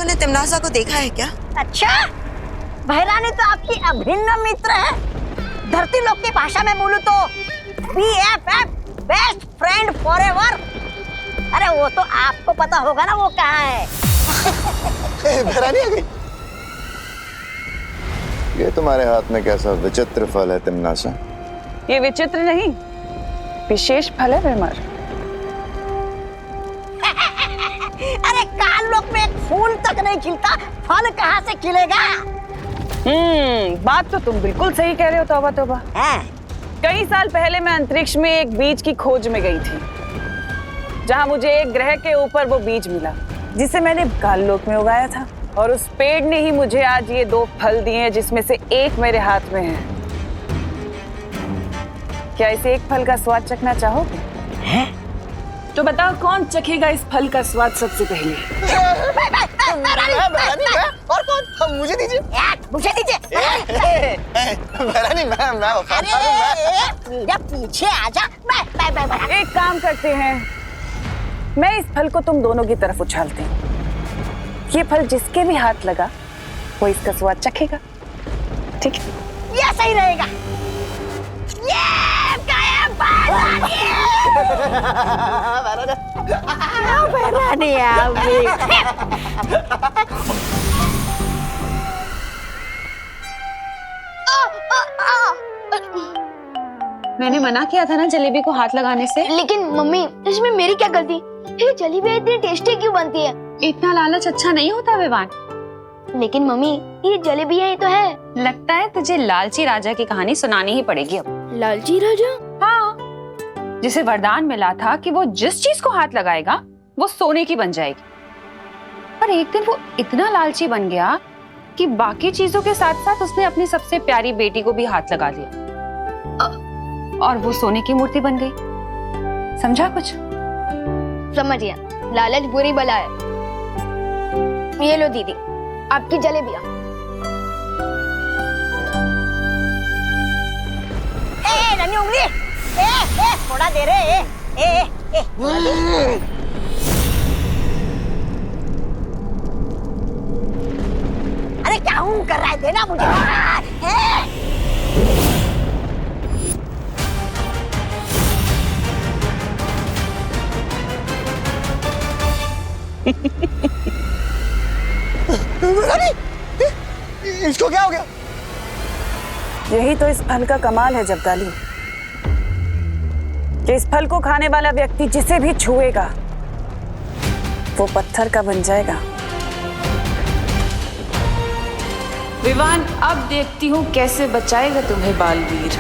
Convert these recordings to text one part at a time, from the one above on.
लोगों ने तिमनासा को देखा है क्या? अच्छा, बहरानी तो आपकी अभिन्न मित्र है। धरती लोक की भाषा में बोलूं तो BFF, बेस्ट फ्रेंड फॉरएवर। अरे वो तो आपको पता होगा ना वो कहाँ है। बहरानी आ गई। ये तुम्हारे हाथ में कैसा विचित्र फल है तिमनासा? ये विचित्र नहीं, विशेष फल है विमर। अरे काल लोक में एक फूल तक नहीं खिलता, फल कहाँ से खिलेगा? बात तो तुम बिल्कुल सही कह रहे हो तौबा तौबा। कई साल पहले मैं अंतरिक्ष में एक बीज की खोज में गई थी, जहां मुझे एक ग्रह के ऊपर वो बीज मिला जिसे मैंने काल लोक में उगाया था, और उस पेड़ ने ही मुझे आज ये 2 फल दिए हैं, जिसमें से एक मेरे हाथ में है। क्या इसे एक फल का स्वाद चखना चाहोगे? तो बताओ कौन चखेगा इस फल का स्वाद सबसे पहले? और कौन? मुझे दीजिए। मुझे दीजिए। बहरानी मैं मेरा पीछे आजा। मैं एक काम करते हैं, मैं इस फल को तुम दोनों की तरफ उछालती हूँ। ये फल जिसके भी हाथ लगा वो इसका स्वाद चखेगा, ठीक है? ये सही रहेगा। ये बहरानी आ गई। मैंने मना किया था ना जलेबी को हाथ लगाने से। लेकिन मम्मी, इसमें मेरी क्या गलती? ये जलेबी इतनी टेस्टी क्यों बनती है? इतना लालच अच्छा नहीं होता विवान। लेकिन मम्मी, ये जलेबियां ही तो है। लगता है तुझे लालची राजा की कहानी सुनानी ही पड़ेगी अब। लालची राजा? हाँ, जिसे वरदान मिला था कि वो जिस चीज को हाथ लगाएगा वो सोने की बन जाएगी। पर एक दिन वो इतना लालची बन गया कि बाकी चीजों के साथ साथ उसने अपनी सबसे प्यारी बेटी को भी हाथ लगा दिया, और वो सोने की मूर्ति बन गई। समझा कुछ? समझ गया। लालच बुरी बला है। ये लो दीदी, आपकी जलेबियां। नन्ही उंगली, थोड़ा दे रे। अरे क्या हूँ कर रहा है? देना मुझे। इसको क्या हो गया? यही तो इस फल का कमाल है जब्दाली, कि इस फल को खाने वाला व्यक्ति जिसे भी छुएगा वो पत्थर का बन जाएगा। विवान, अब देखती हूँ कैसे बचाएगा तुम्हें बालवीर।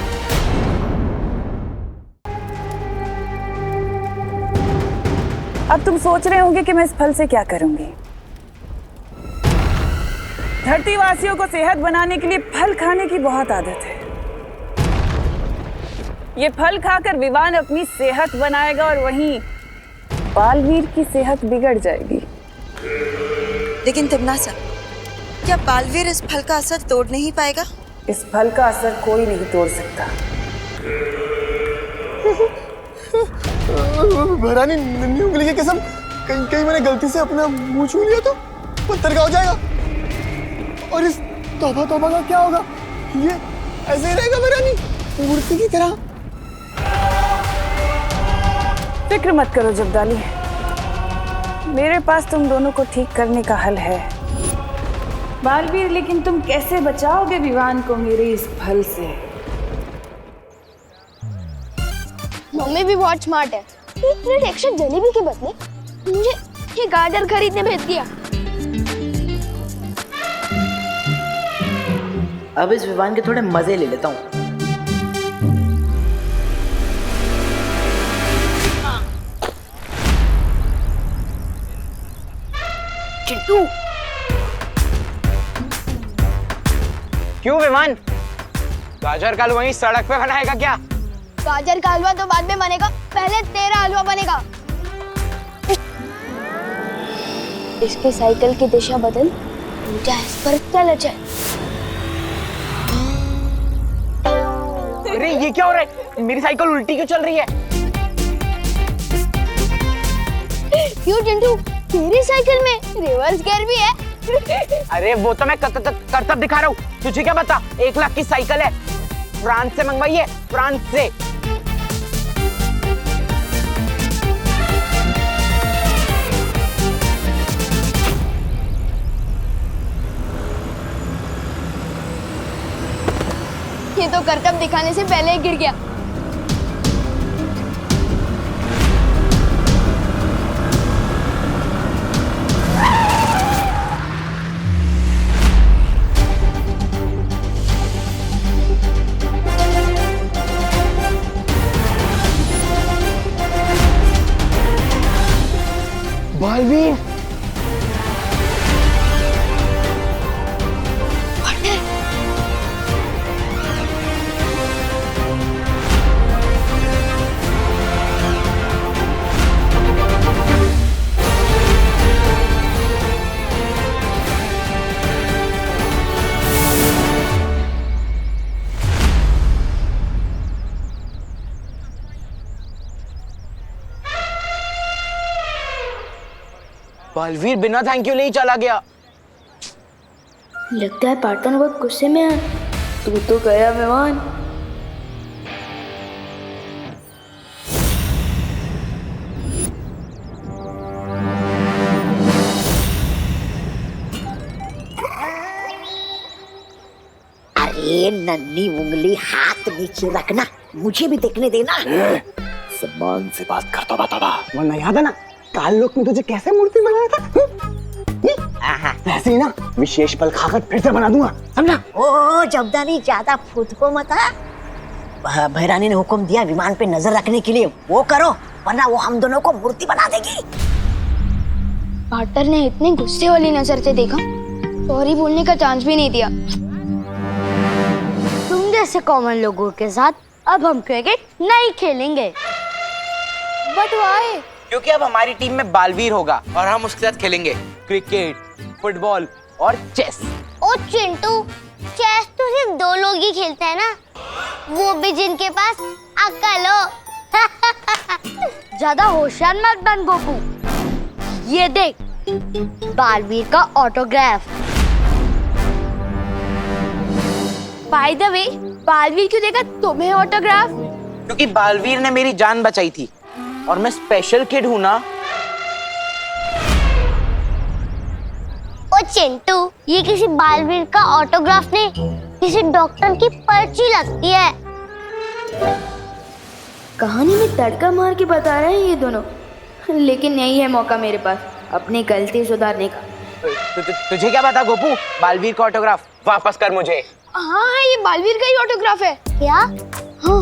अब तुम सोच रहे होंगे कि मैं इस फल से क्या करूंगी। धरती वासियों को सेहत बनाने के लिए फल खाने की बहुत आदत है। ये फल खाकर विवान अपनी सेहत बनाएगा और वहीं बालवीर की सेहत बिगड़ जाएगी। लेकिन तिमनासा, क्या बालवीर इस फल का असर तोड़ नहीं पाएगा? इस फल का असर कोई नहीं तोड़ सकता। बहरानी, नन्ही उंगली की कसम, कहीं मैंने गलती से अपना मुंह छू लिया तो पत्थर का हो जाएगा। और इस तौबा तौबा का क्या होगा? ये ऐसे ही रहेगा बहरानी, मूर्ति की तरह। फिक्र मत करो जब्दाली, मेरे पास तुम दोनों को ठीक करने का हल है। बालवीर, लेकिन तुम कैसे बचाओगे विवान को मेरे इस फल से? मम्मी भी बहुत स्मार्ट है। एक प्लेट एक्स्ट्रा जलेबी के बदले मुझे ये गाजर खरीदने भेज दिया। अब इस विवान के थोड़े मजे ले लेता हूँ। चिंटू, क्यों विमान? गाजर का हलवा वहीं सड़क पे बनाएगा क्या? गाजर का हलवा तो बाद में बनेगा, पहले तेरा हलवा बनेगा। इसके साइकिल की दिशा बदल, ऊंचा इस पर चल जाए। अरे ये क्या हो रहा है? मेरी साइकिल उल्टी क्यों चल रही है? क्यों चिंटू, तेरी साइकिल में रिवर्स गियर भी है? अरे वो तो मैं करतब दिखा रहा हूँ, तुझे क्या पता? 1 लाख की साइकिल है, फ्रांस से मंगवाई है, फ्रांस से। ये तो करतब दिखाने से पहले ही गिर गया। बालवीर, बालवीर बिना थैंक यू ले ही चला गया। लगता है पार्टनर बहुत गुस्से में है। तू तो गया विवान। अरे नन्ही उंगली हाथ नीचे रखना, मुझे भी देखने देना। सम्मान से बात करता बताबा। वरना याद है ना काल लोक में तुझे कैसे मूर्ति बनाया था? वैसे ही ना विशेष पल खाकर फिर से बना दूंगा, समझा? ओ जबदानी ज्यादा फूट को मत। भैरानी ने हुक्म दिया विमान पे नजर रखने के लिए, वो करो वरना वो हम दोनों को मूर्ति बना देगी। पार्टनर ने इतने गुस्से वाली नजर से देखा, सॉरी बोलने का चांस भी नहीं दिया। तुम जैसे कॉमन लोगों के साथ अब हम क्रिकेट नहीं खेलेंगे। But why? क्योंकि अब हमारी टीम में बालवीर होगा और हम उसके साथ खेलेंगे क्रिकेट, फुटबॉल और चेस। ओ चिंटू, चेस तो सिर्फ 2 लोग ही खेलते हैं ना, वो भी जिनके पास अक्ल हो। ज्यादा होशियार मत बन गोपू। ये देख बालवीर का autograph. By the way, Baalveer क्यों देगा तुम्हें ऑटोग्राफ? क्योंकि बालवीर ने मेरी जान बचाई थी और मैं स्पेशल किड हूँ ना। ओ चिंटू, ये किसी बालवीर का ऑटोग्राफ नहीं, किसी डॉक्टर की पर्ची लगती है। कहानी में तड़का मार के बता रहे हैं ये दोनों, लेकिन यही है मौका मेरे पास अपनी गलती सुधारने का। तुझे क्या पता गोपू? बालवीर का ऑटोग्राफ वापस कर मुझे। हाँ, ये बालवीर का ही ऑटोग्राफ है। क्या? हाँ,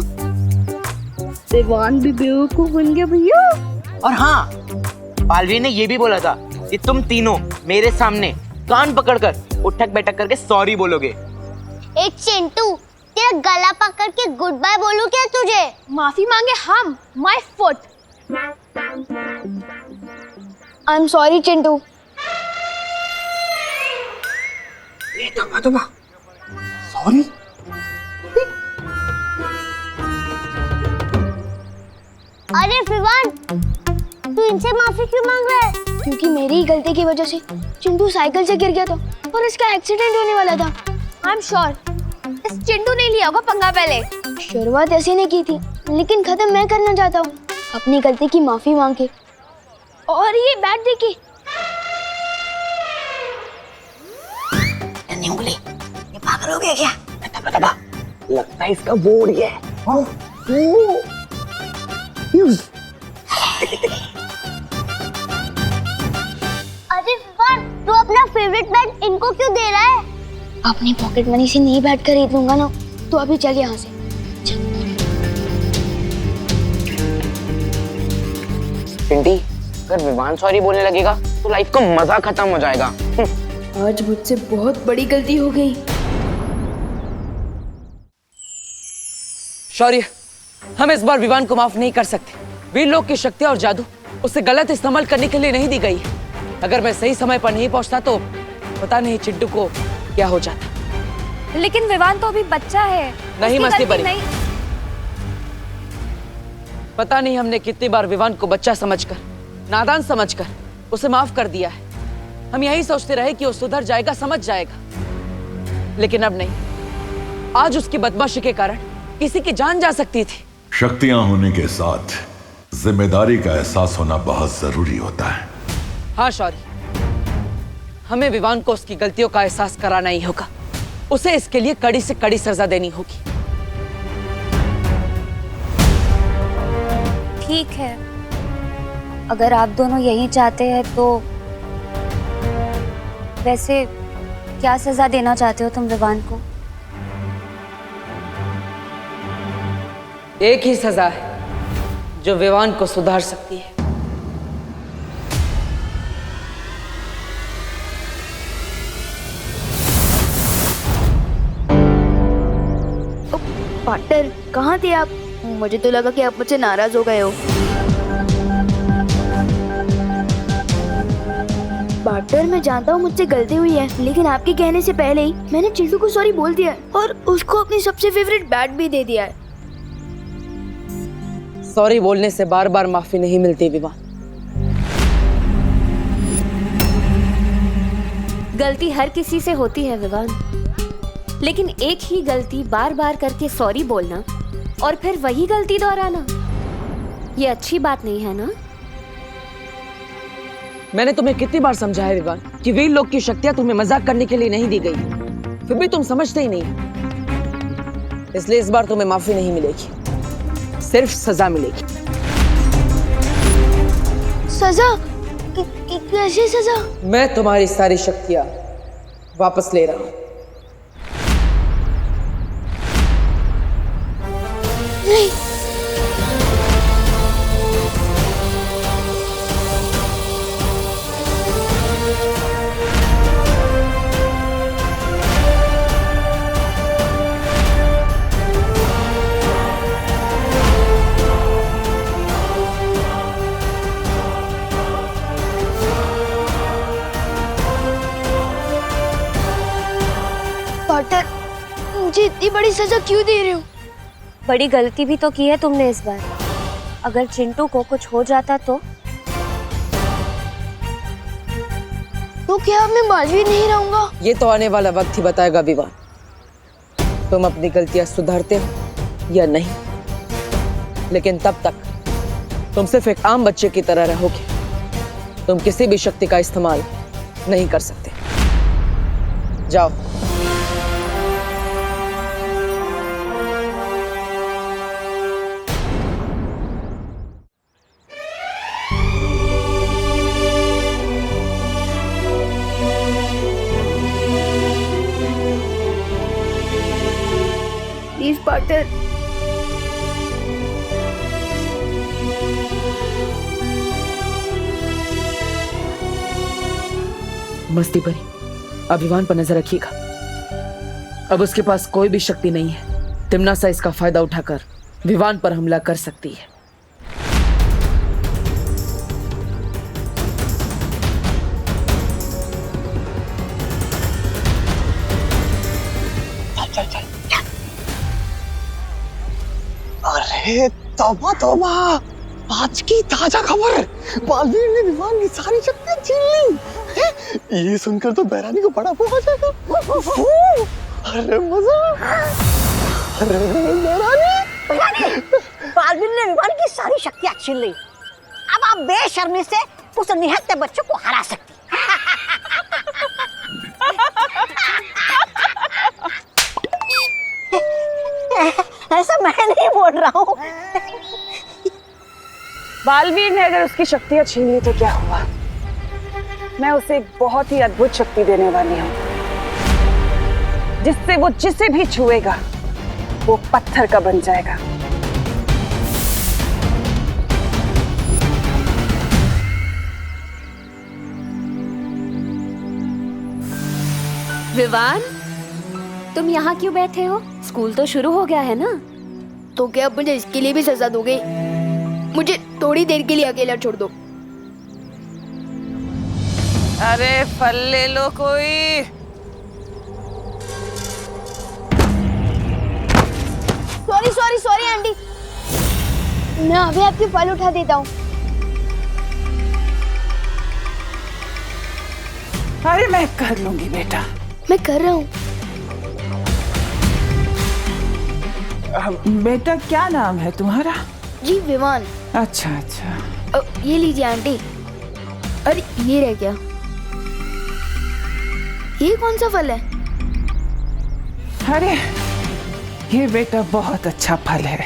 विवान भी बेवकूफ बन गया भैया। और हाँ, बालवीर ने ये भी बोला था कि तुम तीनों मेरे सामने कान पकड़कर उठक बैठक करके सॉरी बोलोगे। ए चिंटू, तेरा गला पकड़ के गुड बाय बोलूं क्या तुझे? माफी मांगे हम, my foot. I am sorry Chintu. Sorry? अरे विवान, तू इनसे माफी क्यों मांग रहा है? क्योंकि मेरी ही गलती की वजह से चिंटू साइकिल से गिर गया था और इसका एक्सीडेंट होने वाला था। आई एम श्योर इस चिंटू ने लिया होगा पंगा पहले। शुरुआत ऐसी ने की थी, लेकिन खत्म मैं करना चाहता हूँ अपनी गलती की माफी मांग के। और ये बैट देखिए। नन्ही उंगली, ये पागल हो गया क्या? बता, लगता है इसका बोर्ड ही है। अरे विवान, तू अपना फेवरेट बैट इनको क्यों दे रहा है? अपनी पॉकेट मनी से नहीं बैट खरीद लूंगा ना, तो अभी चल यहाँ से। पिंटी, अगर विवान सॉरी बोलने लगेगा तो लाइफ का मजा खत्म हो जाएगा। आज मुझसे बहुत बड़ी गलती हो गई। शौर्य, हम इस बार विवान को माफ नहीं कर सकते। वीर लोक की शक्ति और जादू उसे गलत इस्तेमाल करने के लिए नहीं दी गई है। अगर मैं सही समय पर नहीं पहुंचता तो पता नहीं चिंटू को क्या हो जाता। लेकिन विवान तो अभी बच्चा है। नहीं उसकी मस्ती गलती बनी। पता नहीं हमने कितनी बार विवान को बच्चा समझकर, नादान समझकर उसे माफ कर दिया है, हम यही सोचते रहे कि वो सुधर जाएगा, समझ जाएगा, लेकिन अब नहीं। आज उसकी बदमाशी के कारण किसी की जान जा सकती थी। शक्तियां होने के साथ जिम्मेदारी का एहसास होना बहुत जरूरी होता है। हाँ शौर्य, हमें विवान को उसकी गलतियों का एहसास कराना ही होगा। उसे इसके लिए कड़ी से कड़ी सजा देनी होगी। ठीक है, अगर आप दोनों यही चाहते हैं तो वैसे क्या सजा देना चाहते हो तुम विवान को? एक ही सजा है जो विवान को सुधार सकती है। पार्टनर, कहाँ थे आप? मुझे तो लगा कि आप मुझसे नाराज हो गए हो। पार्टनर, मैं जानता हूँ मुझसे गलती हुई है, लेकिन आपके कहने से पहले ही मैंने चिंटू को सॉरी बोल दिया है और उसको अपनी सबसे फेवरेट बैट भी दे दिया है। सॉरी बोलने से बार बार माफी नहीं मिलती विवान। गलती हर किसी से होती है विवान, लेकिन एक ही गलती बार बार करके सॉरी बोलना और फिर वही गलती दोहराना, ये अच्छी बात नहीं है ना? मैंने तुम्हें कितनी बार समझाया विवान कि वीर लोग की शक्तियां तुम्हें मजाक करने के लिए नहीं दी गई, फिर भी तुम समझते ही नहीं। इसलिए इस बार तुम्हें माफी नहीं मिलेगी, सिर्फ सजा मिलेगी। सजा? कैसी सजा? मैं तुम्हारी सारी शक्तियां वापस ले रहा हूं। नहीं, पार्टनर, मुझे इतनी बड़ी सजा क्यों दे रहे हो? बड़ी गलती भी तो की है तुमने इस बार। अगर चिंटू को कुछ हो जाता तो क्या मैं मालवीर नहीं रहूंगा? ये तो आने वाला वक्त ही बताएगा विवान, तुम अपनी गलतियां सुधारते हो या नहीं। लेकिन तब तक तुम सिर्फ एक आम बच्चे की तरह रहोगे। तुम किसी भी शक्ति का इस्तेमाल नहीं कर सकते। जाओ। प्लीज पार्टनर, मस्ती भरी अभिमान पर नजर रखिएगा। अब उसके पास कोई भी शक्ति नहीं है। तिम्नासा इसका फायदा उठाकर विवान पर हमला कर सकती है। अरे तौबा तौबा, आज की ताजा खबर, बालवीर ने विवान की सारी शक्तियां छीन ली हैं? ये सुनकर तो बैरानी को बड़ा वो आ जाएगा। अरे मजा। अरे बैरानी, बालवीर ने विवान की सारी शक्तियां छीन ली। अब आप बेशर्मी से उस निहत्थे बच्चे को हरा सकती। ऐसा मैं नहीं बोल रहा हूँ। बालवीर ने अगर उसकी शक्तियां छीन ली तो क्या हुआ? मैं उसे एक बहुत ही अद्भुत शक्ति देने वाली हूँ, जिससे वो जिसे भी छुएगा वो पत्थर का बन जाएगा। विवान, तुम यहाँ क्यों बैठे हो? स्कूल तो शुरू हो गया है ना? तो क्या आप मुझे इसके लिए भी सजा दोगे? मुझे थोड़ी देर के लिए अकेला छोड़ दो। अरे फल ले लो कोई। सॉरी सॉरी सॉरी आंटी, मैं अभी आपके फल उठा देता हूँ। अरे मैं कर लूंगी बेटा। मैं कर रहा हूँ। बेटा क्या नाम है तुम्हारा? जी विवान। अच्छा अच्छा। ये लीजिए आंटी। अरे ये रह गया। ये कौन सा फल है? अरे ये बेटा बहुत अच्छा फल है,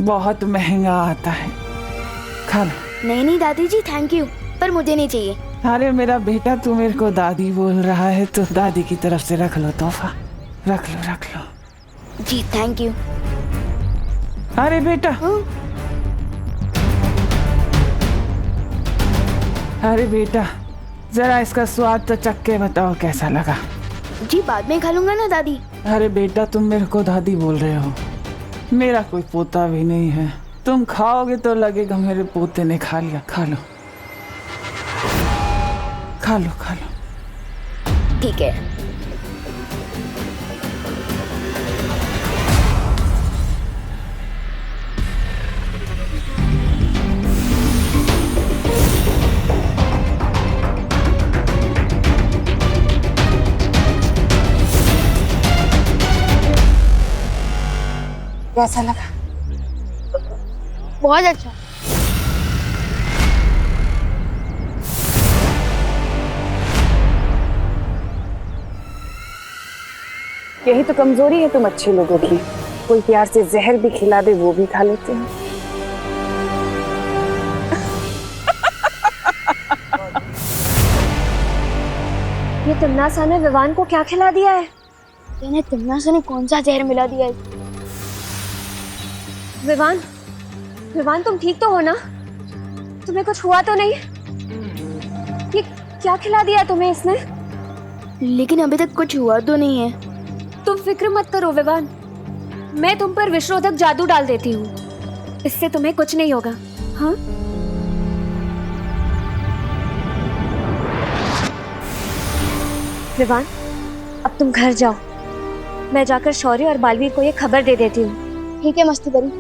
बहुत महंगा आता है, खा लो। नहीं नहीं दादी जी थैंक यू, पर मुझे नहीं चाहिए। अरे मेरा बेटा तू मेरे को दादी बोल रहा है तो दादी की तरफ से रख लो तोहफा, रख लो रख लो। जी थैंक यू। अरे बेटा अरे बेटा जरा इसका स्वाद तो चख के बताओ कैसा लगा। जी बाद में खा लूंगा ना दादी। अरे बेटा तुम मेरे को दादी बोल रहे हो, मेरा कोई पोता भी नहीं है, तुम खाओगे तो लगेगा मेरे पोते ने खा लिया। खा लो खा लो खा लो। ठीक है। कैसा लगा? बहुत अच्छा। यही तो कमजोरी है तुम अच्छे लोगों की, कोई प्यार से जहर भी खिला दे वो भी खा लेते हैं। ये तिमनासा ने विवान को क्या खिला दिया है? इन्हें तिमनासा ने कौन सा जहर मिला दिया है? विवान, विवान तुम ठीक तो हो ना? तुम्हें कुछ हुआ तो नहीं? ये क्या खिला दिया तुम्हें इसने? लेकिन अभी तक कुछ हुआ तो नहीं है। तुम फिक्र मत करो विवान, मैं तुम पर विषरोधक जादू डाल देती हूँ, इससे तुम्हें कुछ नहीं होगा। हाँ विवान, अब तुम घर जाओ, मैं जाकर शौर्य और बालवीर को ये खबर दे देती हूँ। ठीक है मस्ती बड़ी।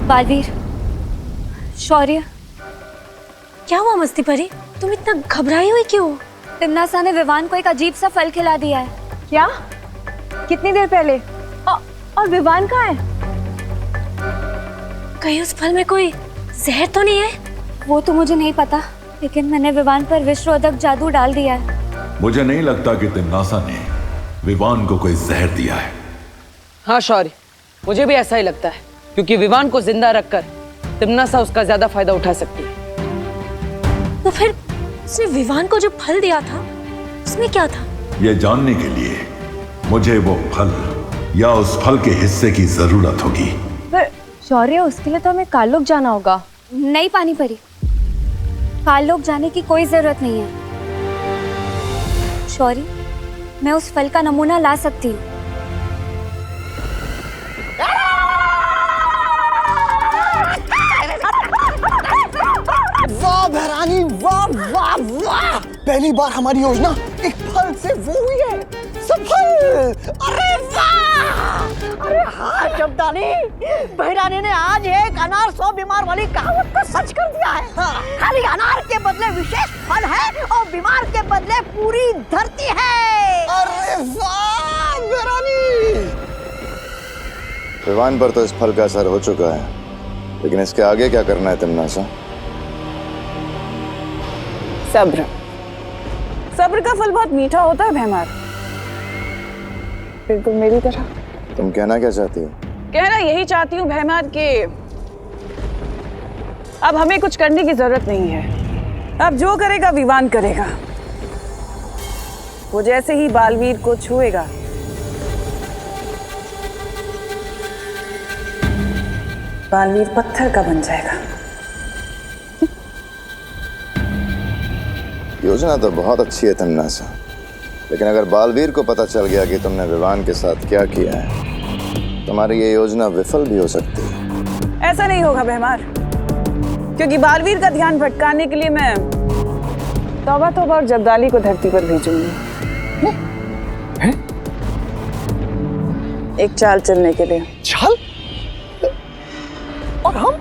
बालवीर, शौर्य, क्या हुआ मस्ती परी? तुम इतना घबराई हुई क्यों? तिमनासा ने विवान को एक अजीब सा फल खिला दिया है। क्या? कितनी देर पहले? और विवान कहाँ है? कहीं उस फल में कोई जहर तो नहीं है? वो तो मुझे नहीं पता, लेकिन मैंने विवान पर विषरोधक जादू डाल दिया है। मुझे नहीं लगता कि तिमनासा ने विवान को कोई जहर दिया है। हाँ शौर्य, मुझे भी ऐसा ही लगता है, क्योंकि विवान को जिंदा रखकर तिमनासा उसका ज्यादा फायदा उठा सकती है। तो फिर उसने विवान को जो फल दिया था उसमें क्या था? यह जानने के लिए मुझे वो फल या उस फल के हिस्से की जरूरत होगी। पर शौर्य, उसके लिए तो हमें काललोक जाना होगा। नहीं पानी परी, काललोक जाने की कोई जरूरत नहीं है। शौर्य, मैं उस फल का नमूना ला सकती हूँ। वाह भैरानी, वाह वाह वाह! पहली बार हमारी योजना एक फल से वो हुई है सफल। अरे वाह! अरे हाँ शब्दानी, बहरानी ने आज एक अनार 100 बीमार वाली कहावत को सच कर दिया है। खाली अनार के बदले विशेष फल है और बीमार के बदले पूरी धरती है। अरे वाह बहरानी! विवान पर तो इस फल का असर हो चुका है, लेकिन इसके आगे क्या करना है तिमनासा? सब्र, सब्र का फल बहुत मीठा होता है भैमार, बिल्कुल मेरी तरह। तुम कहना क्या चाहती हो? कहना यही चाहती हूँ भैमार कि अब हमें कुछ करने की जरूरत नहीं है। अब जो करेगा विवान करेगा। वो जैसे ही बालवीर को छुएगा बालवीर पत्थर का बन जाएगा। योजना तो बहुत अच्छी है तिमनासा, लेकिन अगर बालवीर को पता चल गया कि तुमने विवान के साथ क्या किया है, तुम्हारी ये योजना विफल भी हो सकती है। ऐसा नहीं होगा भैमार, क्योंकि बालवीर का ध्यान भटकाने के लिए मैं तौबा तौबा और जब्दाली को धरती पर भेजूंगी। एक चाल चलने के लिए। चाल? और हम?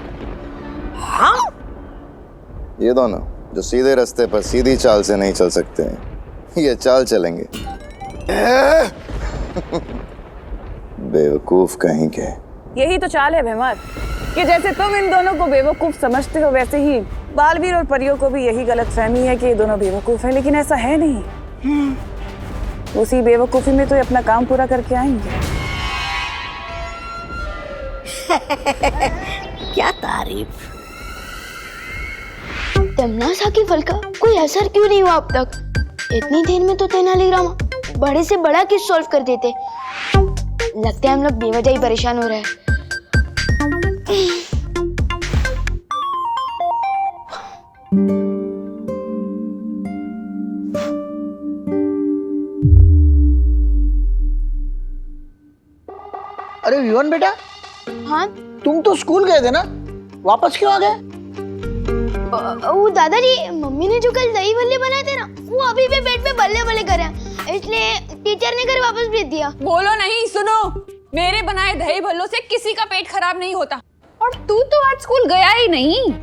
ये दोनों जो सीधे रास्ते पर सीधी चाल से नहीं चल सकते हैं, ये चाल चलेंगे। बेवकूफ कहीं के। यही तो चाल है भीमर, कि जैसे तुम इन दोनों को बेवकूफ समझते हो वैसे ही बालवीर और परियों को भी यही गलतफहमी है कि ये दोनों बेवकूफ हैं, लेकिन ऐसा है नहीं। उसी बेवकूफी में तो ये अपना काम पूरा करके आएंगे। क्या तारीफ। तमन्ना की फल का कोई असर क्यों नहीं हुआ अब तक? इतनी देर में तो तेनालीराम बड़े से बड़ा केस सॉल्व कर देते। लगता है हम लोग बेवजह ही परेशान हो रहे हैं। अरे विवान बेटा, हाँ तुम तो स्कूल गए थे ना, वापस क्यों आ गए? वो दादाजी, मम्मी ने जो कल दही भल्ले बनाए थे ना, वो अभी भी पेट में बल्ले बल्ले कर रहे हैं, इसलिए टीचर ने घर वापस भेज दिया। बोलो नहीं, सुनो, मेरे बनाए दही भल्लों से किसी का पेट खराब नहीं होता। और तू तो आज स्कूल गया ही नहीं।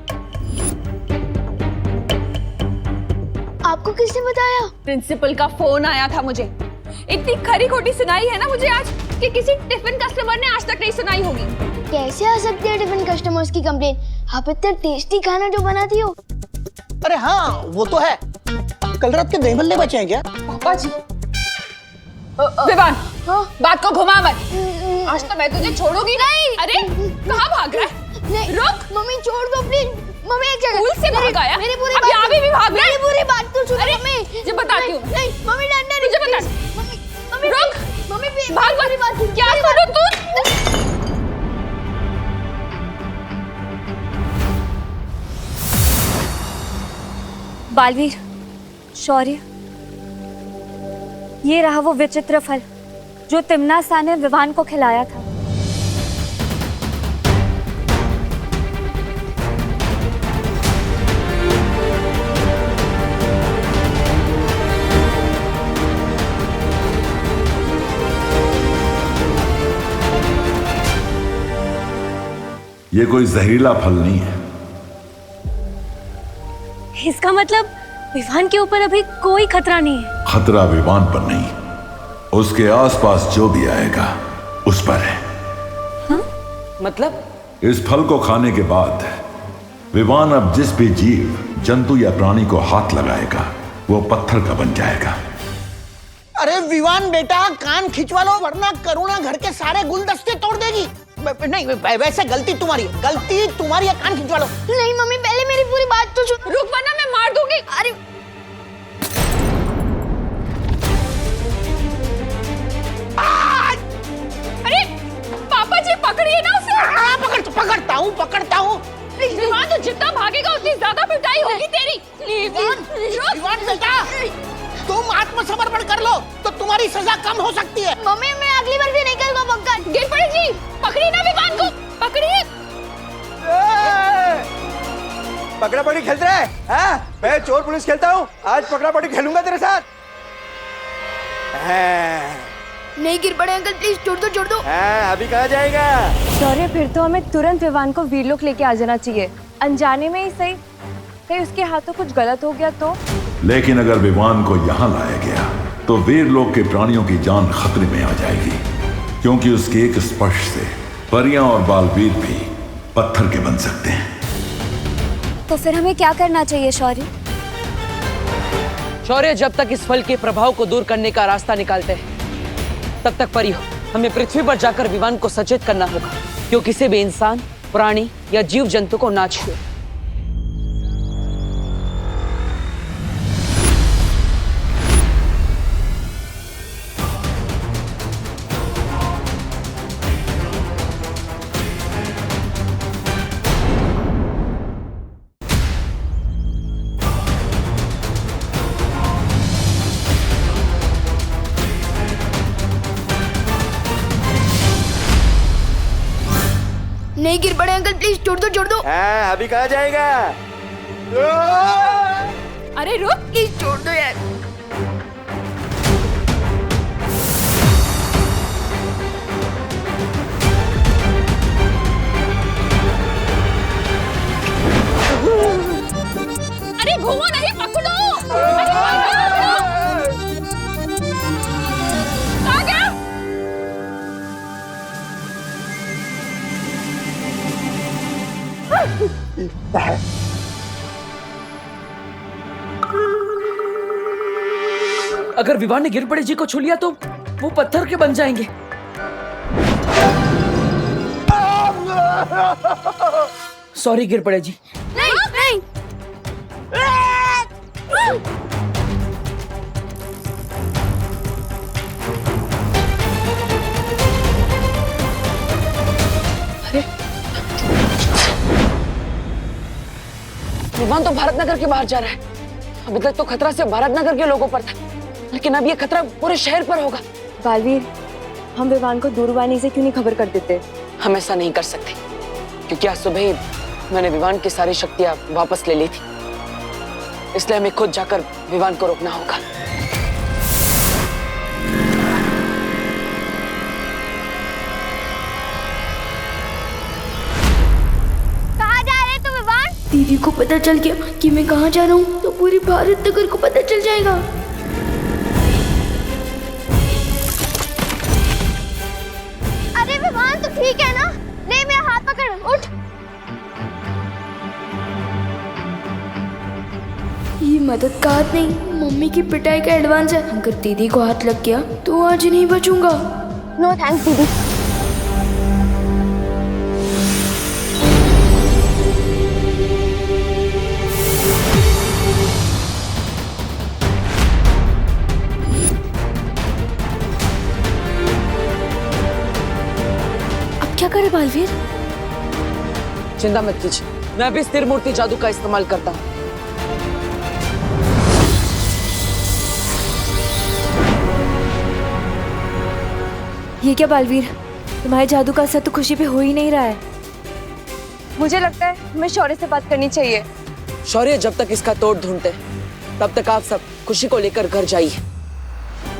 आपको किसने बताया? प्रिंसिपल का फोन आया था मुझे। इतनी खरी खोटी सुनाई है ना मुझे आज कि किसी टिफिन कस्टमर ने आज तक नहीं सुनाई होगी। कैसे आ सकती है टिफिन कस्टमर्स की कंप्लेन? आप इतना टेस्टी खाना जो बनाती हो। अरे हाँ, वो तो है। कल रात के दही भल्ले बचे हैं क्या? पापा जी। विवान, बात को घुमा मत। आज तो मैं तुझे छोड़ूंगी नहीं। अरे कहाँ भाग रहा है? नहीं, रुक। मम्मी छोड़ दो प्लीज। मम्मी एक जगह। स्कूल से भाग आया? मेरी पूरी अब बात यहाँ भी भाग रहा है? मेरी पूरी बात तो सुनो अरे, मम्मी। ये बताती हूँ। नहीं, मम्मी डंडा नहीं। तुझे बता। मम्मी, मम्मी रुक। मम्मी भाग मेरी बात सुनो। क्या सुनो तू? बालवीर, शौर्य, ये रहा वो विचित्र फल जो तिम्नासा ने विवान को खिलाया था। ये कोई जहरीला फल नहीं है। इसका मतलब विवान के ऊपर अभी कोई खतरा नहीं है। खतरा विवान पर नहीं, उसके आसपास जो भी आएगा उस पर है। मतलब? इस फल को खाने के बाद विवान अब जिस भी जीव, जंतु या प्राणी को हाथ लगाएगा वो पत्थर का बन जाएगा। अरे विवान बेटा, कान खिंचवा लो वरना करुणा घर के सारे गुलदस्ते तोड़ देगी। नहीं, वैसे गलती तुम्हारी है, कान खिंचवा लो। नहीं मम्मी, पहले मेरी पूरी बात तो सुनो। रुक वरना मैं मार दूंगी। अरे अरे पापा जी, पकड़िए ना उसे। पकड़ता हूँ। विवान, तो जितना भागेगा उतनी ज्यादा पिटाई होगी तेरी। विवान बेटा, तुम आत्मसमर्पण कर लो तो तुम्हारी सजा कम हो सकती है। मम्मी, मैं अगली बार भी नहीं करूँगा पक्का। गिर पड़ी जी, पकड़िए ना विवान को, पकड़िए। पकड़ा पकड़ी खेलते रहे? हाँ? मैं चोर पुलिस खेलता हूँ, आज पकड़ा पकड़ी खेलूंगा तेरे साथ। नहीं गिर पड़े अंकल, प्लीज छोड़ दो। अभी कहाँ जाएगा? शौर्य, फिर तो हमें तुरंत विवान को वीरलोक लेके आ जाना चाहिए। अनजाने में ही सही, कहीं उसके हाथों कुछ गलत हो गया तो। लेकिन अगर विवान को यहाँ लाया गया तो वीरलोक के प्राणियों की जान खतरे में आ जाएगी, क्योंकि उसके एक स्पर्श से परियां और बालवीर भी पत्थर के बन सकते हैं। तो फिर हमें क्या करना चाहिए शौर्य? शौर्य, जब तक इस फल के प्रभाव को दूर करने का रास्ता निकालते हैं तब तक परियो हमें पृथ्वी पर जाकर विवान को सचेत करना होगा, क्यों किसी भी इंसान, प्राणी या जीव जंतु को ना छुए। नहीं गिर पड़े अंकल, प्लीज छोड़ दो। अभी कहाँ जाएगा? अरे रुक, प्लीज छोड़ दो यार। अरे घूमो नहीं, पकड़ो। आ गया। अगर विवान ने गिरपड़े जी को छू लिया तो वो पत्थर के बन जाएंगे। सॉरी गिरपड़े जी। नहीं नहीं। विवान तो भारत नगर के बाहर जा रहा है। अभी तक तो खतरा सिर्फ भारत नगर के लोगों पर था, लेकिन अब ये खतरा पूरे शहर पर होगा। बालवीर, हम विवान को दूरवाणी से क्यों नहीं खबर कर देते? हम ऐसा नहीं कर सकते, क्योंकि आज सुबह ही मैंने विवान की सारी शक्तियां वापस ले ली थी। इसलिए हमें खुद जाकर विवान को रोकना होगा। कहाँ जा रहे तू विवान? दीदी को पता चल गया कि मैं कहाँ जा रहा हूँ तो पूरी भारत नगर को पता चल जाएगा। अरे विवान तो ठीक है ना? ले मेरा हाथ पकड़, उठ। ये मदद का हाथ नहीं, मम्मी की पिटाई का एडवांस है। अगर दीदी को हाथ लग गया तो आज नहीं बचूंगा। नो थैंक्स दीदी। अब क्या करे बालवीर? चिंता मत कीजिए, मैं अभी स्थिर मूर्ति जादू का इस्तेमाल करता हूँ। ये क्या बालवीर, तुम्हारे जादू का असर तो खुशी पे हो ही नहीं रहा है। मुझे लगता है हमें शौर्य से बात करनी चाहिए। शौर्य जब तक इसका तोड़ ढूंढते तब तक आप सब खुशी को लेकर घर जाइए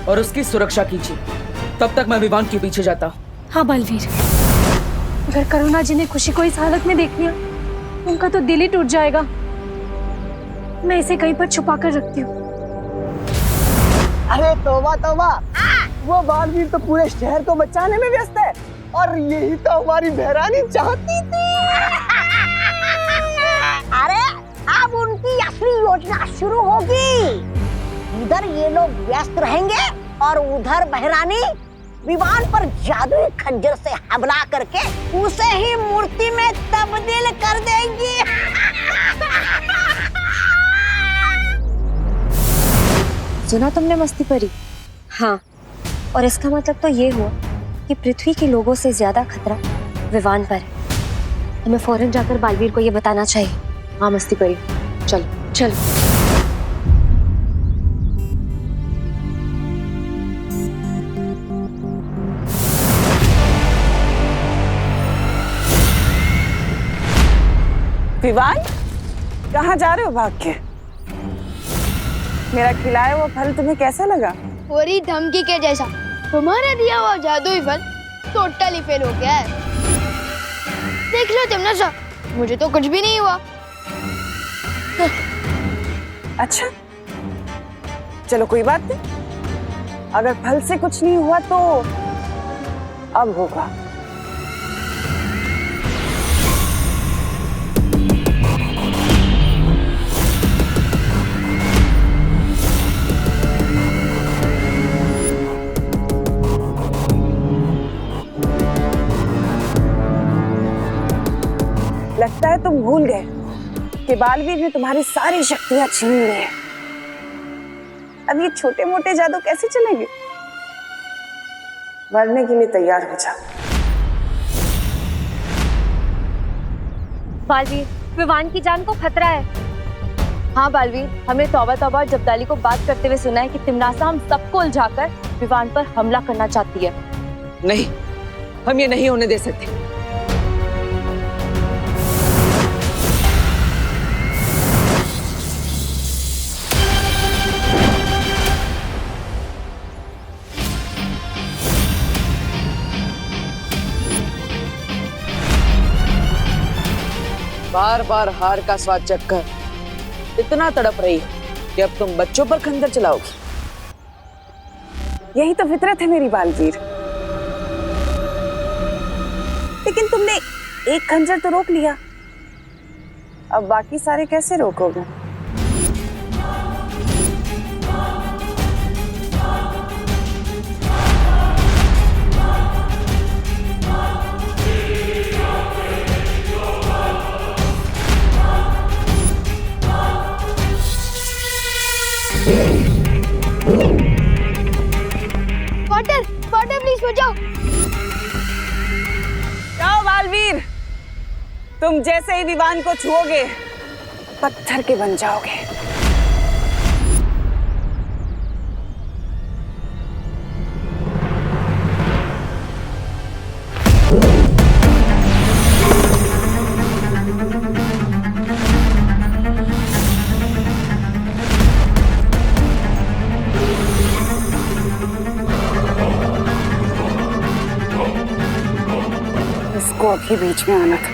और उसकी सुरक्षा कीजिए। तब तक मैं विवान के पीछे जाता हूँ। हाँ बालवीर, अगर करुणा जी ने खुशी को इस हालत में देख लिया उनका तो दिल ही टूट जाएगा। मैं इसे कहीं पर छुपा कर रखती हूँ। अरे तौबा तौबा, वो बालवीर तो पूरे शहर को बचाने में व्यस्त है और यही तो हमारी बहरानी चाहती थी। अरे अब उनकी असली योजना शुरू होगी। इधर ये लोग व्यस्त रहेंगे और उधर बहरानी विवान पर जादुई खंजर से हमला करके उसे ही मूर्ति में तब्दील कर देंगी। सुना तुमने मस्ती परी? हाँ, और इसका मतलब तो ये हुआ कि पृथ्वी के लोगों से ज्यादा खतरा विवान पर है। हमें फौरन जाकर बालवीर को ये बताना चाहिए। हाँ मस्ती परी, चलो चलो। विवान, कहाँ जा रहे हो भाग के? मेरा खिलाया हुआ फल तुम्हें कैसा लगा? पूरी धमकी के जैसा। तुम्हारा दिया हुआ जादुई फल टोटली फेल हो गया है। देख लो तिमनासा, मुझे तो कुछ भी नहीं हुआ। अच्छा, चलो कोई बात नहीं। अगर फल से कुछ नहीं हुआ तो अब होगा। लगता है तुम भूल गए कि बालवीर ने तुम्हारी सारी शक्तियां छीन ली है। अब ये छोटे मोटे जादू कैसे चलेंगे? मरने के लिए तैयार हो जाओ। बालवीर, विवान की जान को खतरा है। हाँ बालवीर, हमने तौबा तौबा और जब्दाली को बात करते हुए सुना है कि तिमनासा हम सबको उलझाकर विवान पर हमला करना चाहती है। नहीं, हम ये नहीं होने दे सकते। बार बार हार का स्वाद चखकर इतना तड़प रही हो कि अब तुम बच्चों पर खंजर चलाओगी। यही तो फितरत है मेरी बालवीर। लेकिन तुमने एक खंजर तो रोक लिया, अब बाकी सारे कैसे रोकोगे? वाटर वाटर प्लीज बचाओ। जाओ बालवीर, तुम जैसे ही विवान को छुओगे पत्थर के बन जाओगे। इसको अभी बीच में आना था।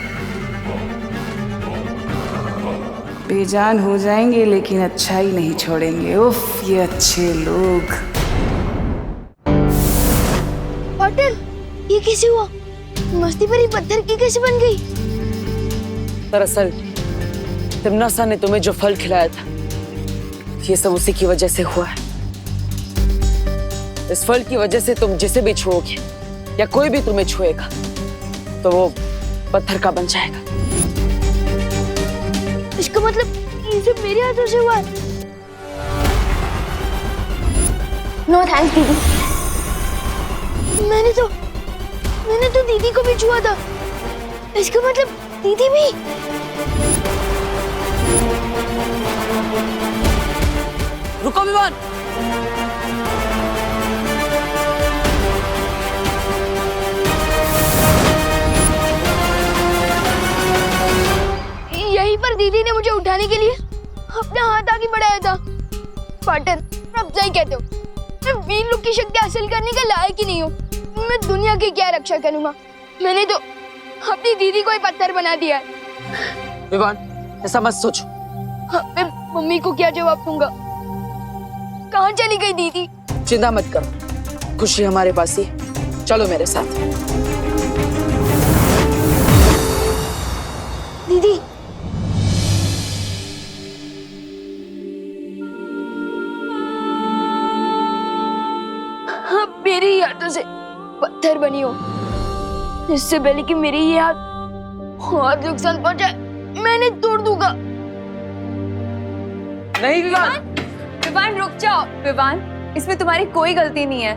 बेजान हो जाएंगे लेकिन अच्छा ही नहीं छोड़ेंगे। उफ, ये अच्छे लोग। वाटर, ये कैसे हुआ? मस्ती परी पत्थर की कैसे बन गई? दरअसल तिम्नासा ने तुम्हें जो फल खिलाया था, ये सब उसी की वजह से हुआ है। इस फल की वजह से तुम जिसे भी छुओगे या कोई भी तुम्हें छुएगा तो वो पत्थर का बन जाएगा। इसका मतलब ये सब मेरे हाथों से हुआ है? नो थैंक्स दीदी। मैंने तो दीदी को भी छुआ था। इसका मतलब दीदी भी। रुको विवान। यहीं पर दीदी ने मुझे उठाने के लिए अपना हाथ आगे बढ़ाया था। पार्टनर, अब सही कहते हो, मैं वीर लोग की शक्ति हासिल करने का लायक ही नहीं हूँ। मैं दुनिया की क्या रक्षा करूंगा? मैंने तो अपनी दीदी को ही पत्थर बना दिया है। विवान, ऐसा मत सोचो। मैं मम्मी को क्या जवाब दूंगा? कहाँ चली गई दीदी? चिंता मत करो, खुशी हमारे पास ही। चलो मेरे साथ। दीदी, आप मेरे ही हाथों से पत्थर बनी हो। इससे पहले कि मेरे ये हाथ और नुकसान पहुंचाए, मैंने तोड़ दूंगा। नहीं विवान। विवान रुक जाओ। विवान, इसमें तुम्हारी कोई गलती नहीं है।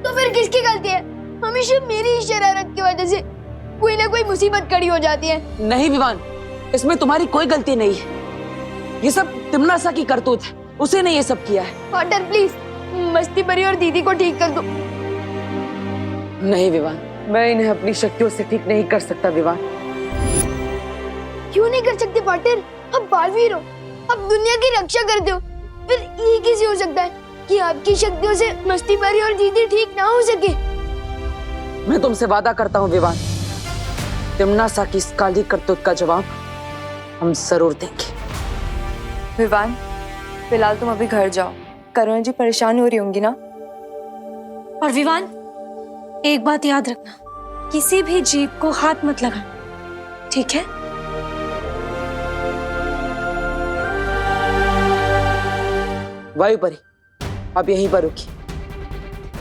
तो फिर किसकी गलती है? हमेशा मेरी ही शरारत की वजह से कोई ना कोई मुसीबत खड़ी हो जाती है। नहीं विवान, इसमें तुम्हारी कोई गलती नहीं है। ये सब तिम्नासा की करतूत है, उसे ने ये सब किया है। पार्टनर प्लीज, मस्ती परी और दीदी को ठीक कर दो। नहीं विवान, मैं इन्हें अपनी शक्तियों से ठीक नहीं कर सकता। विवान, क्यों नहीं कर सकते पार्टनर? अब बालवीर हो, अब दुनिया की रक्षा करते हो, फिर ये कैसे हो सकता है कि आपकी शक्तियों से मस्ती परी और दीदी ठीक ना हो सके? मैं तुमसे वादा करता हूँ विवान, तिम्नासा की इस काली करतूत का जवाब हम जरूर देंगे। विवान, फिलहाल तुम अभी घर जाओ। करुणा जी परेशान हो रही होंगी ना। और विवान, एक बात याद रखना, किसी भी जीव को हाथ मत लगाना, ठीक है? वायु परी, आप यहीं पर रुकी।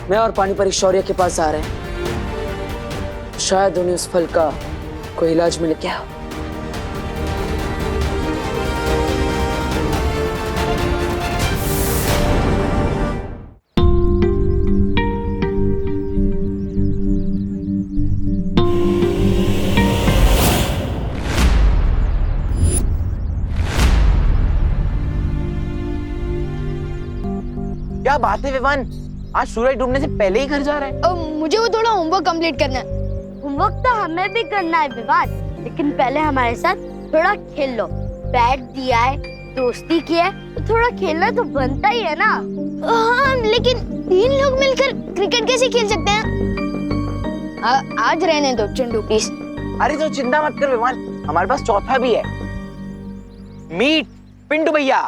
मैं और पानी परी शौर्य के पास आ रहे हैं। शायद उन्हें उस फल का कोई इलाज मिल गया हो। क्या बात है विवान, आज सूरज डूबने से पहले ही घर जा रहा है? मुझे वो थोड़ा होमवर्क कंप्लीट करना है। होमवर्क तो हमें भी करना है विवान, लेकिन पहले हमारे साथ थोड़ा खेल लो। बैट दिया है, दोस्ती की है, तो थोड़ा खेलना तो बनता ही है ना। हाँ, लेकिन 3 लोग मिलकर क्रिकेट कैसे खेल सकते हैं? आज रहने दो चिंटू प्लीज। अरे तो चिंता मत कर विवान, हमारे पास चौथा भी है। मीट पिंटू भैया।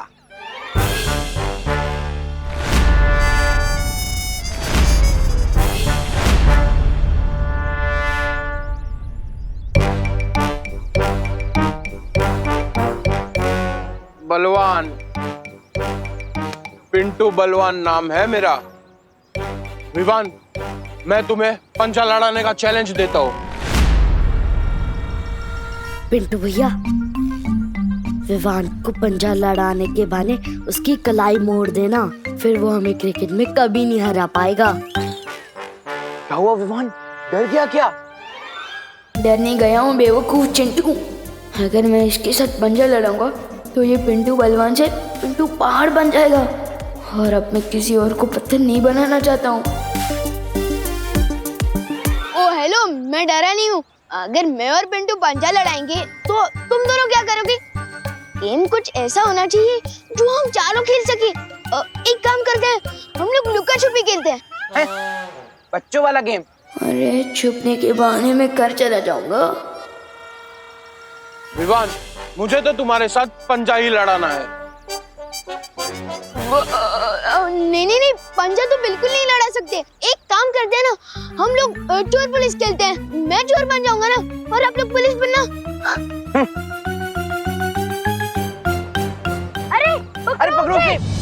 बलवान, पिंटू बलवान नाम है मेरा। विवान, मैं तुम्हें पंचा लड़ाने का चैलेंज देता हूँ। पिंटू भैया, विवान को पंजा लड़ाने के बहाने उसकी कलाई मोड़ देना, फिर वो हमें क्रिकेट में कभी नहीं हरा पाएगा। क्या हुआ विवान, डर गया क्या? डर नहीं गया हूँ बेवकूफ चिंटू। अगर मैं इसके साथ पंजा लड़ाऊंगा तो ये पिंटू बलवान से पिंटू पहाड़ बन जाएगा, और अब मैं किसी और को पत्थर नहीं बनाना चाहता हूँ। ओ हेलो, मैं डरा नहीं हूँ। अगर मैं और पिंटू पंजा लड़ाएंगे तो तुम दोनों क्या करोगे? गेम कुछ ऐसा होना चाहिए जो हम चारों खेल सके। एक काम करते हैं, हम लोग लुका छुपी खेलते हैं। बच्चों वाला गेम। अरे छुपने के बहाने में घर चला जाऊंगा। विवान, मुझे तो तुम्हारे साथ पंजा ही लड़ाना है। नहीं, पंजा तो बिल्कुल नहीं लड़ा सकते। एक काम करते हैं ना, हम लोग चोर पुलिस खेलते हैं। मैं चोर बन जाऊंगा ना, और आप लोग पुलिस बनना। अरे पकड़ो उसे।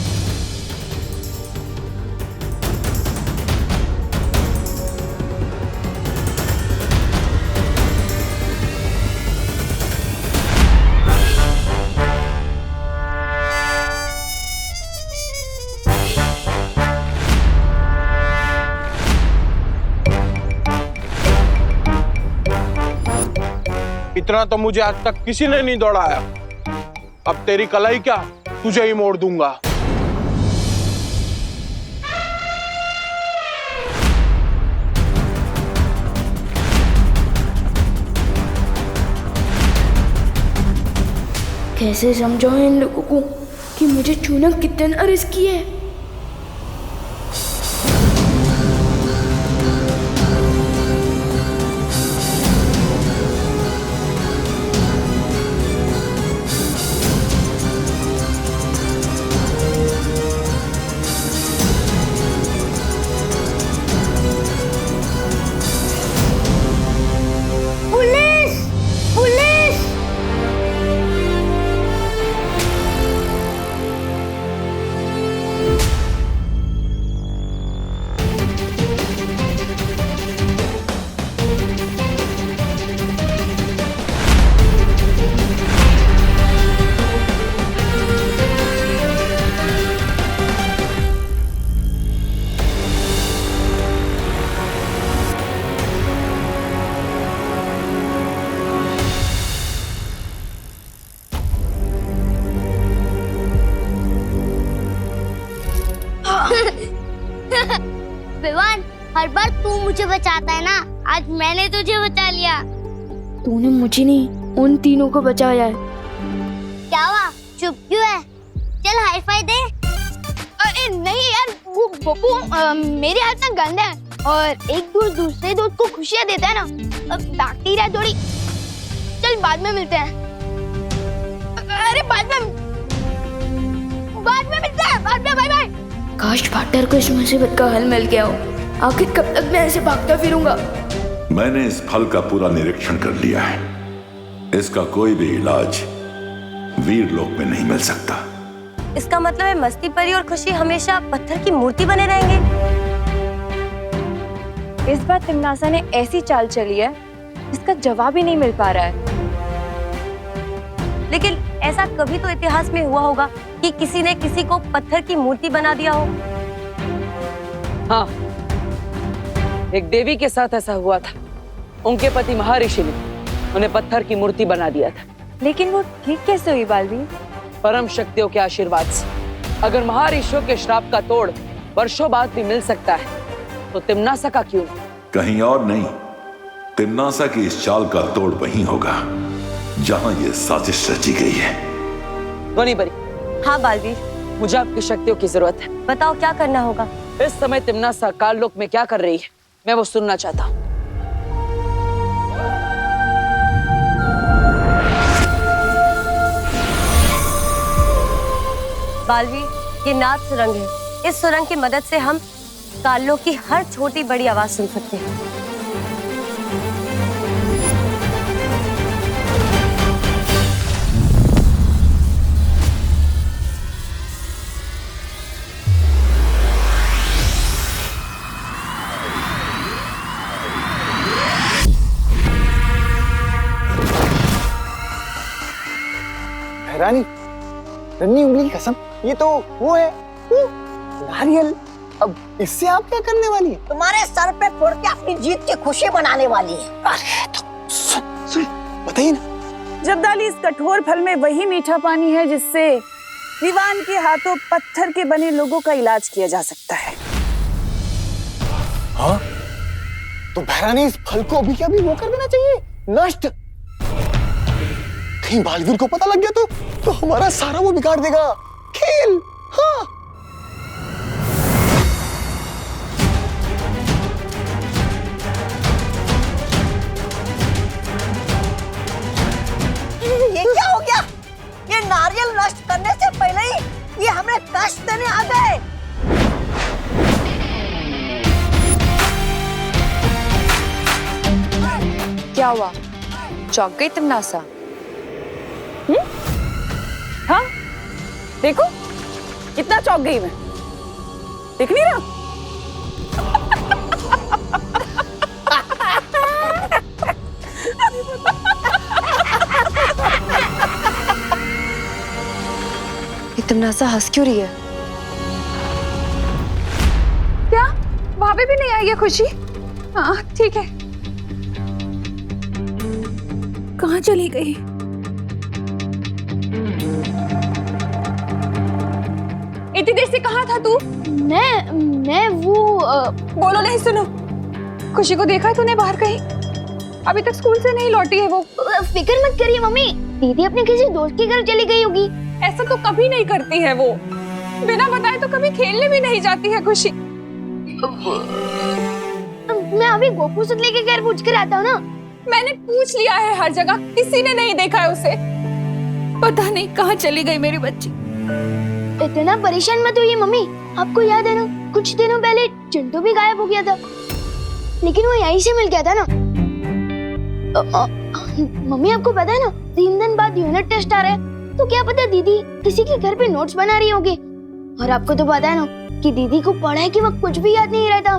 इतना तो मुझे आज तक किसी ने नहीं दौड़ाया। अब तेरी कलाई क्या, तुझे ही मोड़ दूंगा। कैसे समझाऊं इन लोगों को कि मुझे छूना कितना रिस्की है। विवान, हर बार तू मुझे बचाता है ना, आज मैंने तुझे बचा लिया। तूने मुझे नहीं, उन तीनों को बचाया है। क्या हुआ, चुप क्यों है? चल हाई फाई दे। अरे नहीं यार, वो बब्बू मेरे हाथ ना गंदा है, और एक दोस्त दूसरे दोस्त को खुशियाँ देता है ना, बैक्टीरिया थोड़ी। चल बाद में मिलते हैं। अरे बाद में मिलते हैं, बाद में, बाय बाय। काश पार्टनर को इस मुसीबत का हल मिल गया हो। आखिर कब तक मैं ऐसे भागता फिरूंगा? मैंने इस फल का पूरा निरीक्षण कर लिया है। इसका कोई भी इलाज वीर लोक में नहीं मिल सकता। इसका मतलब है मस्ती परी और खुशी हमेशा पत्थर की मूर्ति बने रहेंगे। इस बार तिमनासा ने ऐसी चाल चली है जिसका जवाब ही नहीं मिल पा रहा है। लेकिन ऐसा कभी तो इतिहास में हुआ होगा कि किसी ने किसी को पत्थर की मूर्ति बना दिया हो। हाँ, एक देवी के साथ ऐसा हुआ था। उनके पति महर्षि ने उन्हें पत्थर की मूर्ति बना दिया था। लेकिन वो ठीक कैसे हुई बालवीर? परम शक्तियों के आशीर्वाद से। अगर महर्षियों के श्राप का तोड़ वर्षों बाद भी मिल सकता है तो तिमनासा का क्यों? कहीं और नहीं, तिमनासा की इस चाल का तोड़ वहीं होगा जहां ये साजिश रची गई है। ध्वनि परी। हाँ बालवीर, मुझे आपकी शक्तियों की जरूरत है। बताओ क्या करना होगा। इस समय तिमनासा काललोक में क्या कर रही है, मैं वो सुनना चाहता हूँ। बालवीर, ये नाद सुरंग है। इस सुरंग की मदद से हम कालों की हर छोटी बड़ी आवाज सुन सकते हैं। रानी, रन्नी उंगली की कसम, ये तो वो है, वो नारियल। अब इससे आप क्या करने वाली है? तुम्हारे सर पे फोड़ के अपनी जीत की खुशी मनाने वाली है। अरे तो सुन, बताइए ना। जब्दाली, इस कठोर फल में वही मीठा पानी है जिससे विवान के हाथों पत्थर के बने लोगों का इलाज किया जा सकता है। हाँ? तो भैरानी, इस फल को अभी क्या अभी वो कर देना चाहिए, नष्ट। कहीं बालवीर को पता लग गया तो हमारा सारा वो बिगाड़ देगा खेल। हाँ। ये क्या हो गया? ये नारियल नष्ट करने से पहले ही ये हमें कष्ट देने आ गए। क्या हुआ? चौंक गई तुम नासा? हाँ, देखो कितना चौंक गई मैं। दिख नहीं रहा? तुम नासा हंस क्यों रही है? क्या भाभी भी नहीं आई है खुशी? हाँ ठीक है। कहाँ चली गई? इतनी देर से कहाँ था तू? मैं वो बोलो नहीं, सुनो। खुशी को देखा है तूने बाहर कहीं? अभी तक स्कूल से नहीं लौटी है वो। फिक्र मत करिए मम्मी, दीदी अपने किसी दोस्त के घर चली गई होगी। ऐसा तो कभी नहीं करती है वो, बिना बताए तो कभी खेलने भी नहीं जाती है खुशी। मैं अभी गोपू से लेके घर पूछ कर आता हूँ ना। मैंने पूछ लिया है हर जगह, किसी ने नहीं देखा है उसे। पता नहीं कहाँ चली गई मेरी बच्ची। इतना परेशान मत होइए मम्मी, आपको याद है ना कुछ दिनों पहले चिंटू भी गायब हो गया था, लेकिन वो यहीं से मिल गया था ना। मम्मी आपको पता है ना 3 दिन बाद यूनिट टेस्ट आ रहा है, तो क्या पता दीदी किसी के घर पे नोट्स बना रही होगी। और आपको तो पता है ना कि दीदी को पढ़ाई के वक्त कुछ भी याद नहीं रहता,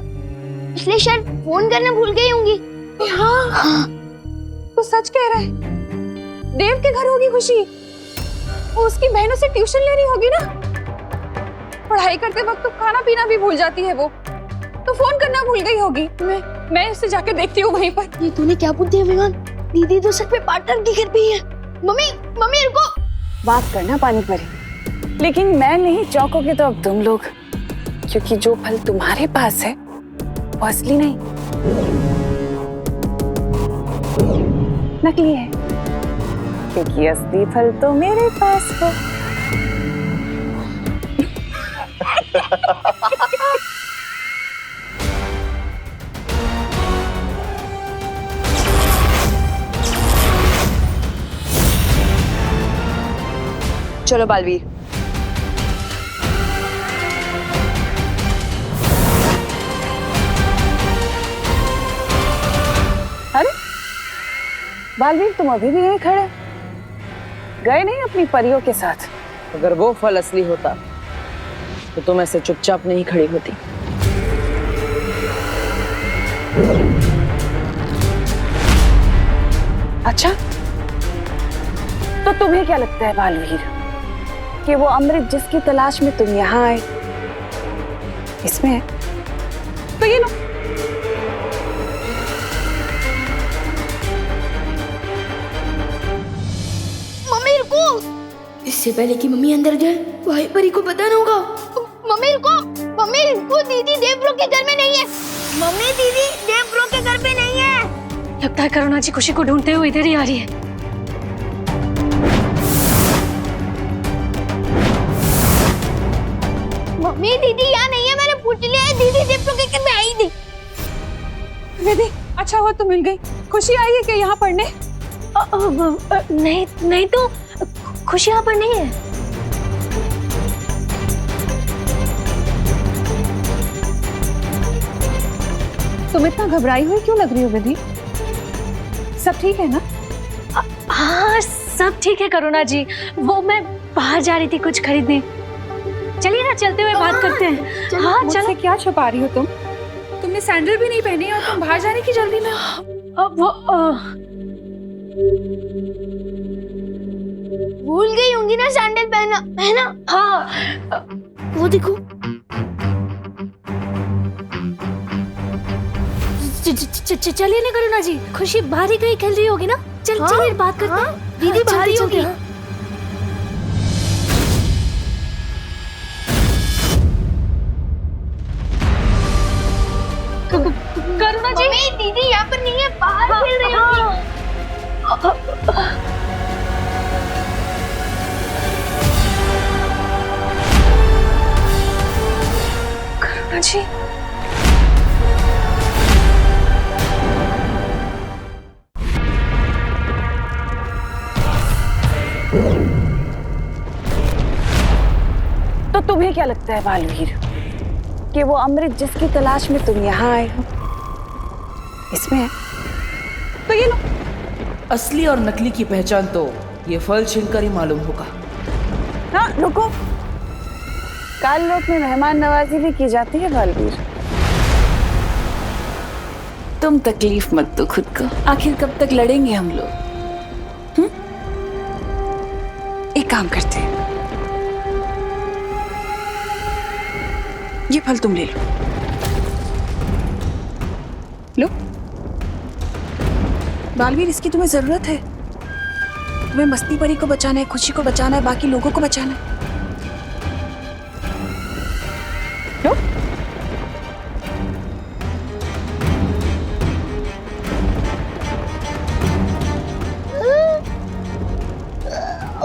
इसलिए शायद फोन करना भूल गई होंगी। हाँ, तो सच कह रहा है। देव के घर होगी खुशी, वो उसकी बहनों से ट्यूशन ले रही होगी ना। पढ़ाई करते वक्त तो खाना पीना भी भूल जाती है वो, तो फोन करना भूल गई होगी। मैं उससे जाके देखती हूँ वहीं पर। ये तूने क्या बुद्धि है विमान? दीदी तो सच में पार्टनर की घर पे ही है। मम्मी रुको। बात करना पानी परी, लेकिन मैं नहीं चौंकोगे तो अब तुम लोग, क्योंकि जो फल तुम्हारे पास है वो असली नहीं, नकली है। क्योंकि असली फल तो मेरे पास है। चलो बालवीर, अरे बालवीर, तुम अभी भी यहीं खड़े, गए नहीं अपनी परियों के साथ? अगर वो फल असली होता तो तुम ऐसे चुपचाप नहीं खड़ी होती। अच्छा, तो तुम्हें क्या लगता है बालवीर कि वो अमृत जिसकी तलाश में तुम यहाँ आए इसमें है? तो ये लो। मम्मी रुको। इससे पहले कि मम्मी अंदर जाए भाई परी को बताना होगा। मम्मी रुको, दीदी देवब्रो के घर में नहीं है। मम्मी दीदी देवब्रो के घर पे नहीं है। लगता है करुणा जी खुशी को ढूंढते हुए इधर ही आ रही है। मम्मी दीदी यहाँ नहीं है, मैंने पूछ लिया है, दीदी देवब्रो के घर में आई नहीं। दीदी अच्छा हुआ तुम मिल गई। खुशी आई है क्या यहाँ पढ़ने? नहीं तो खुशी यहाँ पर नहीं है। तुम इतना घबराई हुई क्यों लग रही हो विधि? सब ठीक है ना? हाँ सब ठीक है करुणा जी, वो मैं बाहर जा रही थी कुछ खरीदने। चलिए ना चलते हुए बात करते हैं। हाँ मुझसे क्या छुपा रही हो तुम? तुमने सैंडल भी नहीं पहनी और तुम बाहर जाने की जल्दी में। भूल गई होंगी ना सैंडल पहना। हाँ वो देखो। चलिए ना करुणा जी, खुशी बाहर ही कहीं खेल रही होगी ना। चलिए बात करते हैं। दीदी बाहर ही होगी। करुणा जी दीदी यहाँ पर नहीं है, बाहर खेल रही होगी। करुणा जी तो तुम्हें क्या लगता है बालवीर कि वो अमृत जिसकी तलाश में तुम यहाँ आए हो इसमें है? तो ये लो। असली और नकली की पहचान तो ये फल छीनकर ही मालूम होगा। हाँ रुको, काल लोक में मेहमान नवाजी भी की जाती है बालवीर। तुम तकलीफ मत दो खुद को, आखिर कब तक लड़ेंगे हम लोग? एक काम करते हैं, ये फल तुम ले लो। लो बालवीर, इसकी तुम्हें जरूरत है। तुम्हें मस्ती परी को बचाना है, खुशी को बचाना है, बाकी लोगों को बचाना है। लो।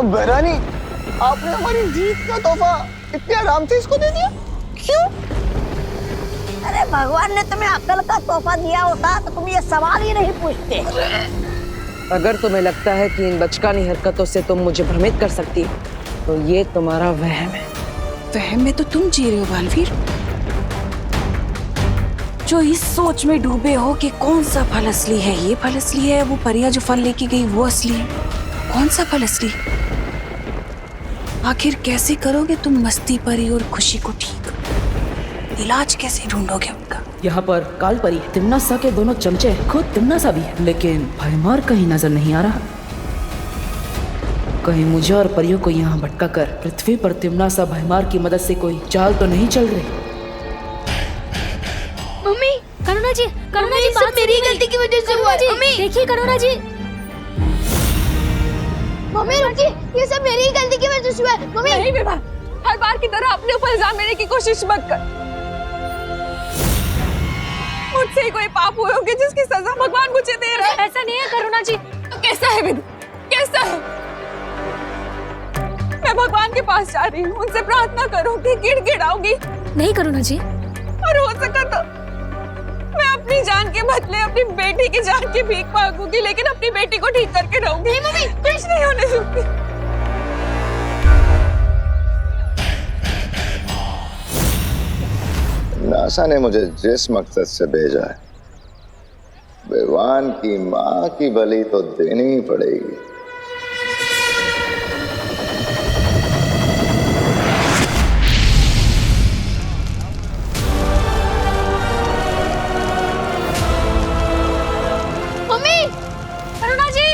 बहरानी, आपने हमारी जीत का तोहफा इतने आराम से इसको दे दिया, क्यों? अरे भगवान ने तुम्हें अक्ल का तोहफा दिया होता तो तुम ये सवाल ही नहीं पूछते। अगर तुम्हें लगता है कि इन बचकानी हरकतों से तुम मुझे भ्रमित कर सकती हो, तो ये तुम्हारा वहम है। वहम में तो तुम जी रहे हो बालवीर, जो इस सोच में डूबे हो कि कौन सा फल असली है, ये फल असली है, वो परियां जो फल लेके गई वो असली है। कौन सा फल असली? आखिर कैसे करोगे तुम मस्ती परी और खुशी को ठीक? इलाज कैसे ढूंढोगे उनका? यहाँ पर काल परी, तिम्नासा के दोनों चमचे, खुद तिम्नासा भी है, लेकिन भयमार कहीं नजर नहीं आ रहा। कहीं मुझे और परियों को यहाँ भटका कर पृथ्वी पर तिम्नासा भयमार की मदद से कोई चाल तो नहीं चल रही? मम्मी, करुणा जी सब मेरी गलती की वजह से हुआ। मम्मी देखिए करुणा जी। मम्मी रुकिए, ये सब मेरी ही गलती की वजह से हुआ है। मम्मी नहीं विभा, हर बार की तरह अपने ऊपर इल्जाम लेने की कोशिश मत कर। मुझसे ही कोई पाप हुए होंगे जिसकी सजा भगवान मुझे दे रहा है। ऐसा नहीं है करुणा जी। तो कैसा है विधि, कैसा है? मैं भगवान के पास जा रही हूँ, उनसे प्रार्थना करूंगी, गिड़गिड़ाऊंगी। नहीं करुणा जी, और हो सका तो मैं अपनी जान के बदले अपनी बेटी की जान की भीख मांगूंगी, लेकिन अपनी बेटी को ठीक करके रहूंगी। नहीं मम्मी, कुछ नहीं होने दूंगी। नासा ने मुझे जिस मकसद से भेजा है, विवान की माँ की बलि तो देनी ही पड़ेगी। मम्मी, करुणा जी।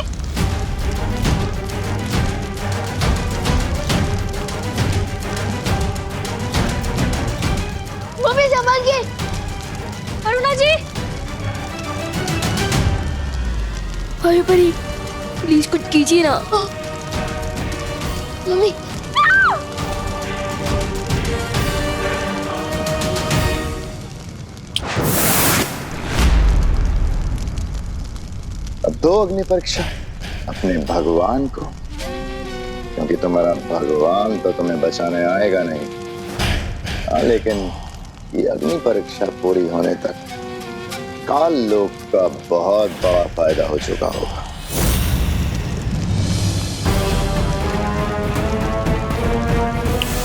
मम्मी संभालिए। करुणा जी। अरे परी, प्लीज कुछ कीजिए ना। मम्मी अब दो अग्नि परीक्षा अपने भगवान को, क्योंकि तुम्हारा भगवान तो तुम्हें बचाने आएगा नहीं। हाँ, लेकिन ये अग्नि परीक्षा पूरी होने तक काल लोक का बहुत बड़ा फायदा हो चुका होगा।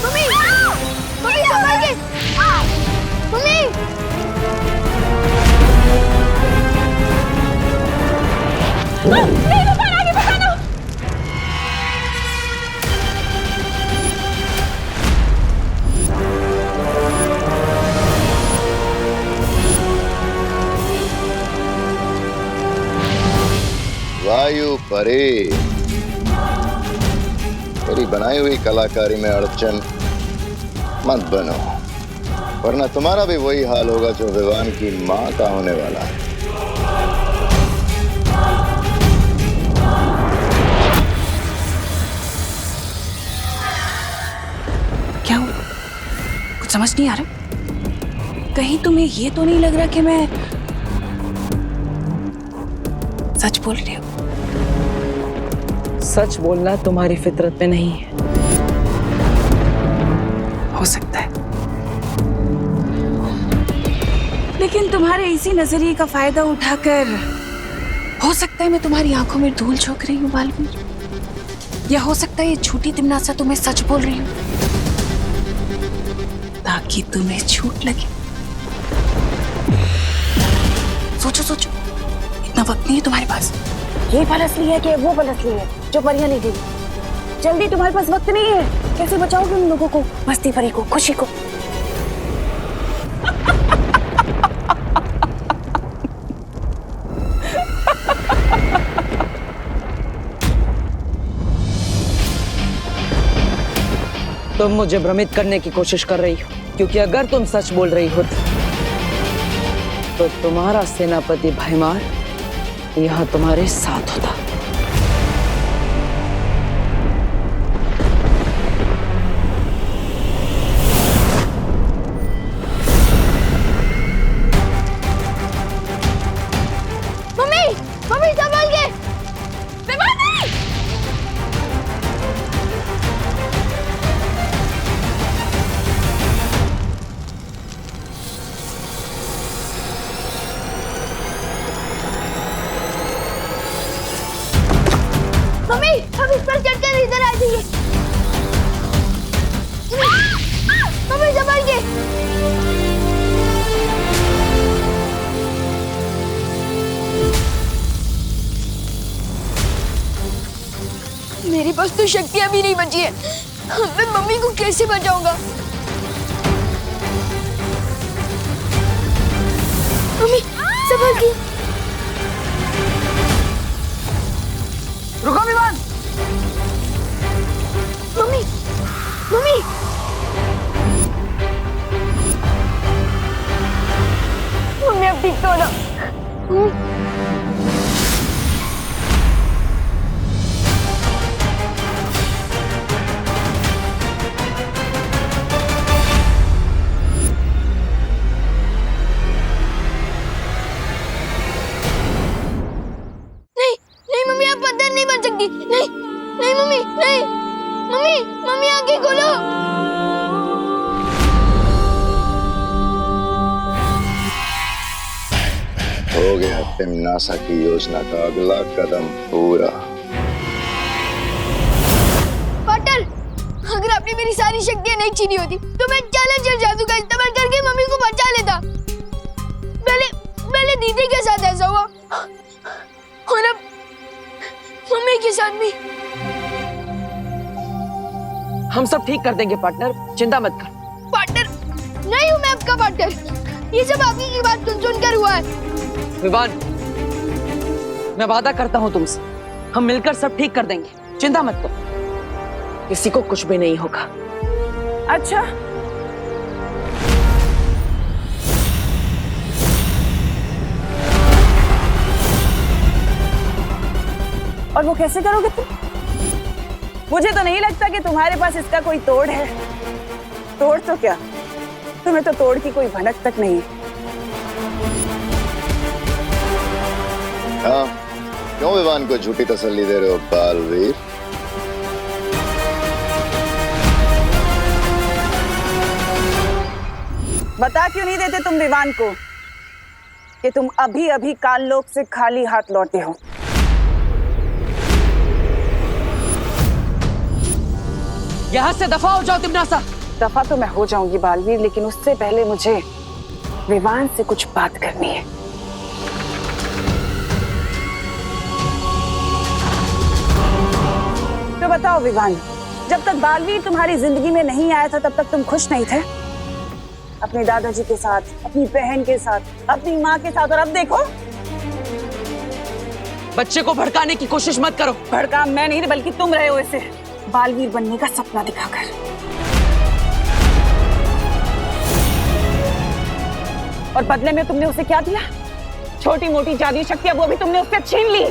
Mummy, mummy संभालिए। मम्मी नहीं विवान, आगे बताना। वायु परे, मेरी बनाई हुई कलाकारी में अड़चन मत बनो, वरना तुम्हारा भी वही हाल होगा जो विवान की मां का होने वाला है। क्या हुआ? कुछ समझ नहीं आ रहा। कहीं तुम्हें ये तो नहीं लग रहा कि मैं सच बोल रही हूँ? सच बोलना तुम्हारी फितरत में नहीं है। हो सकता है, लेकिन तुम्हारे इसी नजरिए का फायदा उठाकर हो सकता है मैं तुम्हारी आंखों में धूल झोंक रही हूँ बालवीर, या हो सकता है ये झूठी तिमनासा तुम्हें सच बोल रही हूँ ताकि तुम्हें झूठ लगे। सोचो सोचो, इतना वक्त नहीं है तुम्हारे पास। ये फल असली है कि वो फल असली है जो परियां ले गई? जल्दी, तुम्हारे पास वक्त नहीं है। कैसे बचाओगे उन लोगों को, मस्ती परी को, खुशी को? तुम मुझे भ्रमित करने की कोशिश कर रही हो, क्योंकि अगर तुम सच बोल रही हो तो तुम्हारा सेनापति भैमार यहाँ तुम्हारे साथ होता। मम्मी, मम्मी संभाल के। मम्मी, हम इस पर चढ़कर इधर आ जाइए। मम्मी संभाल के। मेरे पास तो शक्तियां भी नहीं बची है, मैं मम्मी को कैसे बचाऊंगा? मम्मी संभाल के। रुको विवान। मम्मी, मम्मी, मम्मी अब ठीक तो हो ना? नहीं, नहीं मम्मी, आप पत्थर नहीं बन सकती। नहीं, नहीं मम्मी, नहीं। मम्मी, मम्मी आंखें खोलो। हो गया तिमनासा की योजना का अगला कदम पूरा। पार्टनर, अगर आपने मेरी सारी शक्तियां नहीं छीनी होती तो मैं चैलेंजर जादू का इस्तेमाल करके मम्मी को बचा लेता। पहले दीदी के साथ ऐसा हुआ और अब मम्मी के साथ भी। हम सब ठीक कर देंगे पार्टनर, चिंता मत कर। पार्टनर नहीं हूँ मैं आपका पार्टनर, ये सब आपकी की बात सुनकर हुआ है। विवान, मैं वादा करता हूँ तुमसे, हम मिलकर सब ठीक कर देंगे, चिंता मत करो, किसी को कुछ भी नहीं होगा। अच्छा, और वो कैसे करोगे तुम? मुझे तो नहीं लगता कि तुम्हारे पास इसका कोई तोड़ है। तोड़ तो क्या, तुम्हें तो तोड़ की कोई भनक तक नहीं है। हाँ, क्यों विवान को झूठी तसल्ली दे रहे हो बालवीर? बता क्यों नहीं देते तुम विवान को कि तुम अभी अभी काललोक से खाली हाथ लौटे हो? यहाँ से दफा हो जाओ तिमनासा। दफा तो मैं हो जाऊंगी बालवीर, लेकिन उससे पहले मुझे विवान से कुछ बात करनी है। बताओ विवान, जब तक बालवीर तुम्हारी जिंदगी में नहीं आया था तब तक तुम खुश नहीं थे? अपने दादाजी के साथ, अपनी बहन के साथ, अपनी माँ के साथ, और अब देखो। बच्चे को भड़काने की कोशिश मत करो। भड़का मैं नहीं बल्कि तुम रहे हो इसे, बालवीर बनने का सपना दिखाकर। और बदले में तुमने उसे क्या दिया? छोटी मोटी जादुई शक्तियां वो भी तुमने उससे छीन ली।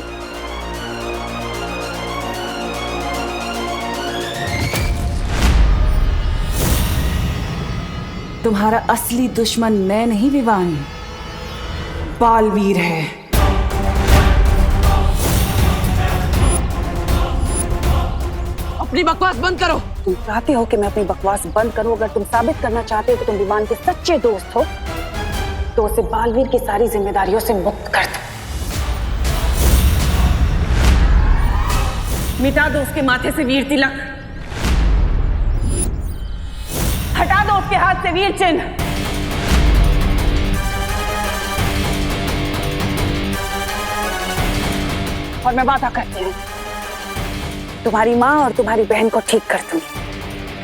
तुम्हारा असली दुश्मन मैं नहीं विवान, बालवीर है। अपनी बकवास बंद करो। तुम चाहते हो कि मैं अपनी बकवास बंद करूं? अगर तुम साबित करना चाहते हो कि तुम विवान के सच्चे दोस्त हो तो उसे बालवीर की सारी जिम्मेदारियों से मुक्त कर दो। मिटा दो उसके माथे से वीर तिलक, हटा दो उसके हाथ से वीर चिन्ह। और मैं वादा करती हूं तुम्हारी माँ और तुम्हारी बहन को ठीक कर दूंगी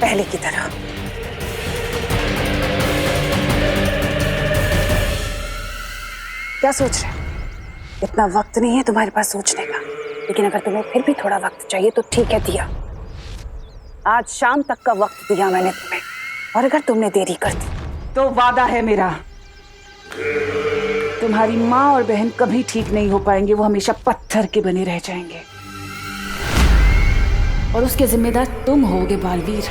पहले की तरह। क्या सोच रहे हो? इतना वक्त नहीं है तुम्हारे पास सोचने का, लेकिन अगर तुम्हें फिर भी थोड़ा वक्त चाहिए तो ठीक है, दिया। आज शाम तक का वक्त दिया मैंने तुम्हें, और अगर तुमने देरी कर दी तो वादा है मेरा, तुम्हारी माँ और बहन कभी ठीक नहीं हो पाएंगे। वो हमेशा पत्थर के बने रह जाएंगे। और उसके जिम्मेदार तुम होगे बालवीर।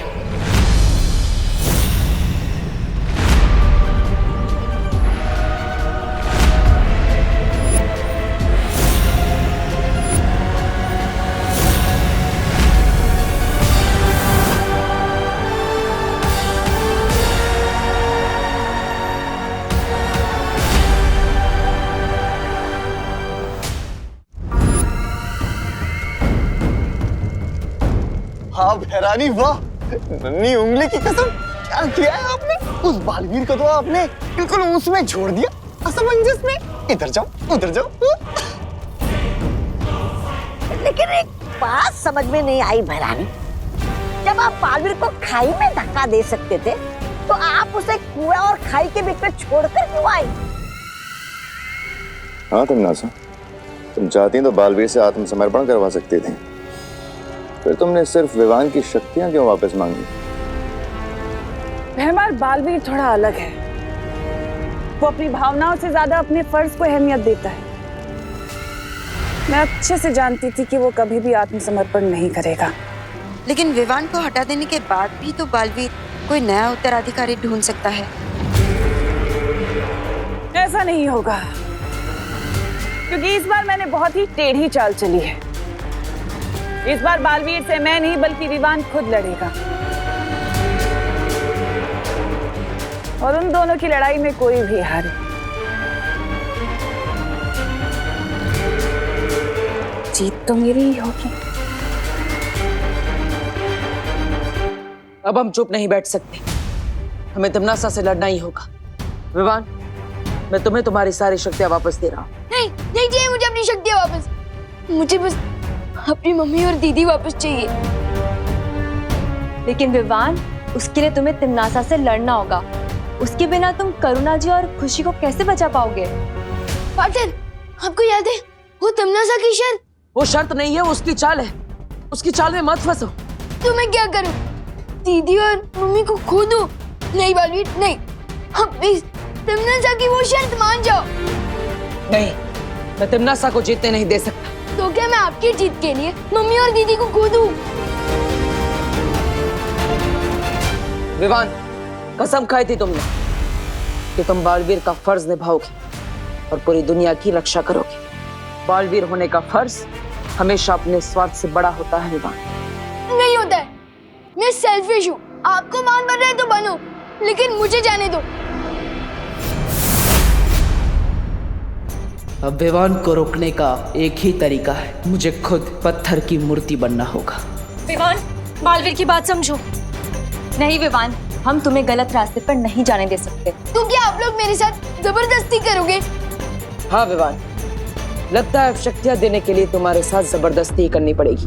हाँ भैरानी, वाह, नन्ही उंगली की कसम, क्या किया है आपने? उस बालवीर को तो आपने बिल्कुल उसमें छोड़ दिया, असमंजस में। इधर जाओ, उधर जाओ। लेकिन एक बात समझ में नहीं आई भैरानी, जब आप बालवीर को खाई में धक्का दे सकते थे तो आप उसे कुआं और खाई के बीच में छोड़कर क्यों आए? हाँ तमन्नासा, तुम चाहती तो बालवीर से आत्मसमर्पण करवा सकती थी, फिर तुमने सिर्फ विवान की शक्तियां क्यों वापस मांगी? हमारा बालवीर थोड़ा अलग है। वो अपनी भावनाओं से ज्यादा अपने फर्ज को अहमियत देता है। मैं अच्छे से जानती थी कि वो कभी भी आत्मसमर्पण नहीं करेगा। लेकिन विवान को हटा देने के बाद भी तो बालवीर कोई नया उत्तराधिकारी ढूंढ सकता है। ऐसा नहीं होगा, क्योंकि इस बार मैंने बहुत ही टेढ़ी चाल चली है। इस बार बालवीर से मैं नहीं बल्कि विवान खुद लड़ेगा, और उन दोनों की लड़ाई में कोई भी हारे। जीत तो मेरी ही होगी। अब हम चुप नहीं बैठ सकते, हमें तमन्नासा से लड़ना ही होगा। विवान, मैं तुम्हें तुम्हारी सारी शक्तियां वापस दे रहा हूँ। नहीं, नहीं चाहिए मुझे अपनी शक्तियां वापस। मुझे बस अपनी मम्मी और दीदी वापस चाहिए। लेकिन विवान, उसके लिए तुम्हें तमन्नासा से लड़ना होगा। उसके बिना तुम करुणा जी और खुशी को कैसे बचा पाओगे? पार्टनर, आपको याद है वो तमन्नासा की शर्त? वो शर्त नहीं है, वो उसकी चाल है। उसकी चाल में मत फंसो। तो मैं क्या करूं? दीदी और मम्मी को खो दूं? नहीं बालवीर, नहीं। अब प्लीज तमन्नासा की वो शर्त मान जाओ। नहीं, मैं तमन्नासा को जीतने नहीं दे सकता। तो क्या मैं आपकी जीत के लिए मम्मी और दीदी को खो दूं? विवान, कसम खाई थी तुमने कि तुम बालवीर का फर्ज निभाओगे और पूरी दुनिया की रक्षा करोगे। बालवीर होने का फर्ज हमेशा अपने स्वार्थ से बड़ा होता है विवान। नहीं होता है, मैं सेल्फिश हूँ। आपको मान बन रहे तो बनो, लेकिन मुझे जाने दो। अब विवान को रोकने का एक ही तरीका है, मुझे खुद पत्थर की मूर्ति बनना होगा। विवान, बालवीर की बात समझो। नहीं विवान, हम तुम्हें गलत रास्ते पर नहीं जाने दे सकते। तो क्या आप लोग मेरे साथ जबरदस्ती करोगे? हाँ विवान, लगता है अब शक्तियां देने के लिए तुम्हारे साथ जबरदस्ती करनी पड़ेगी।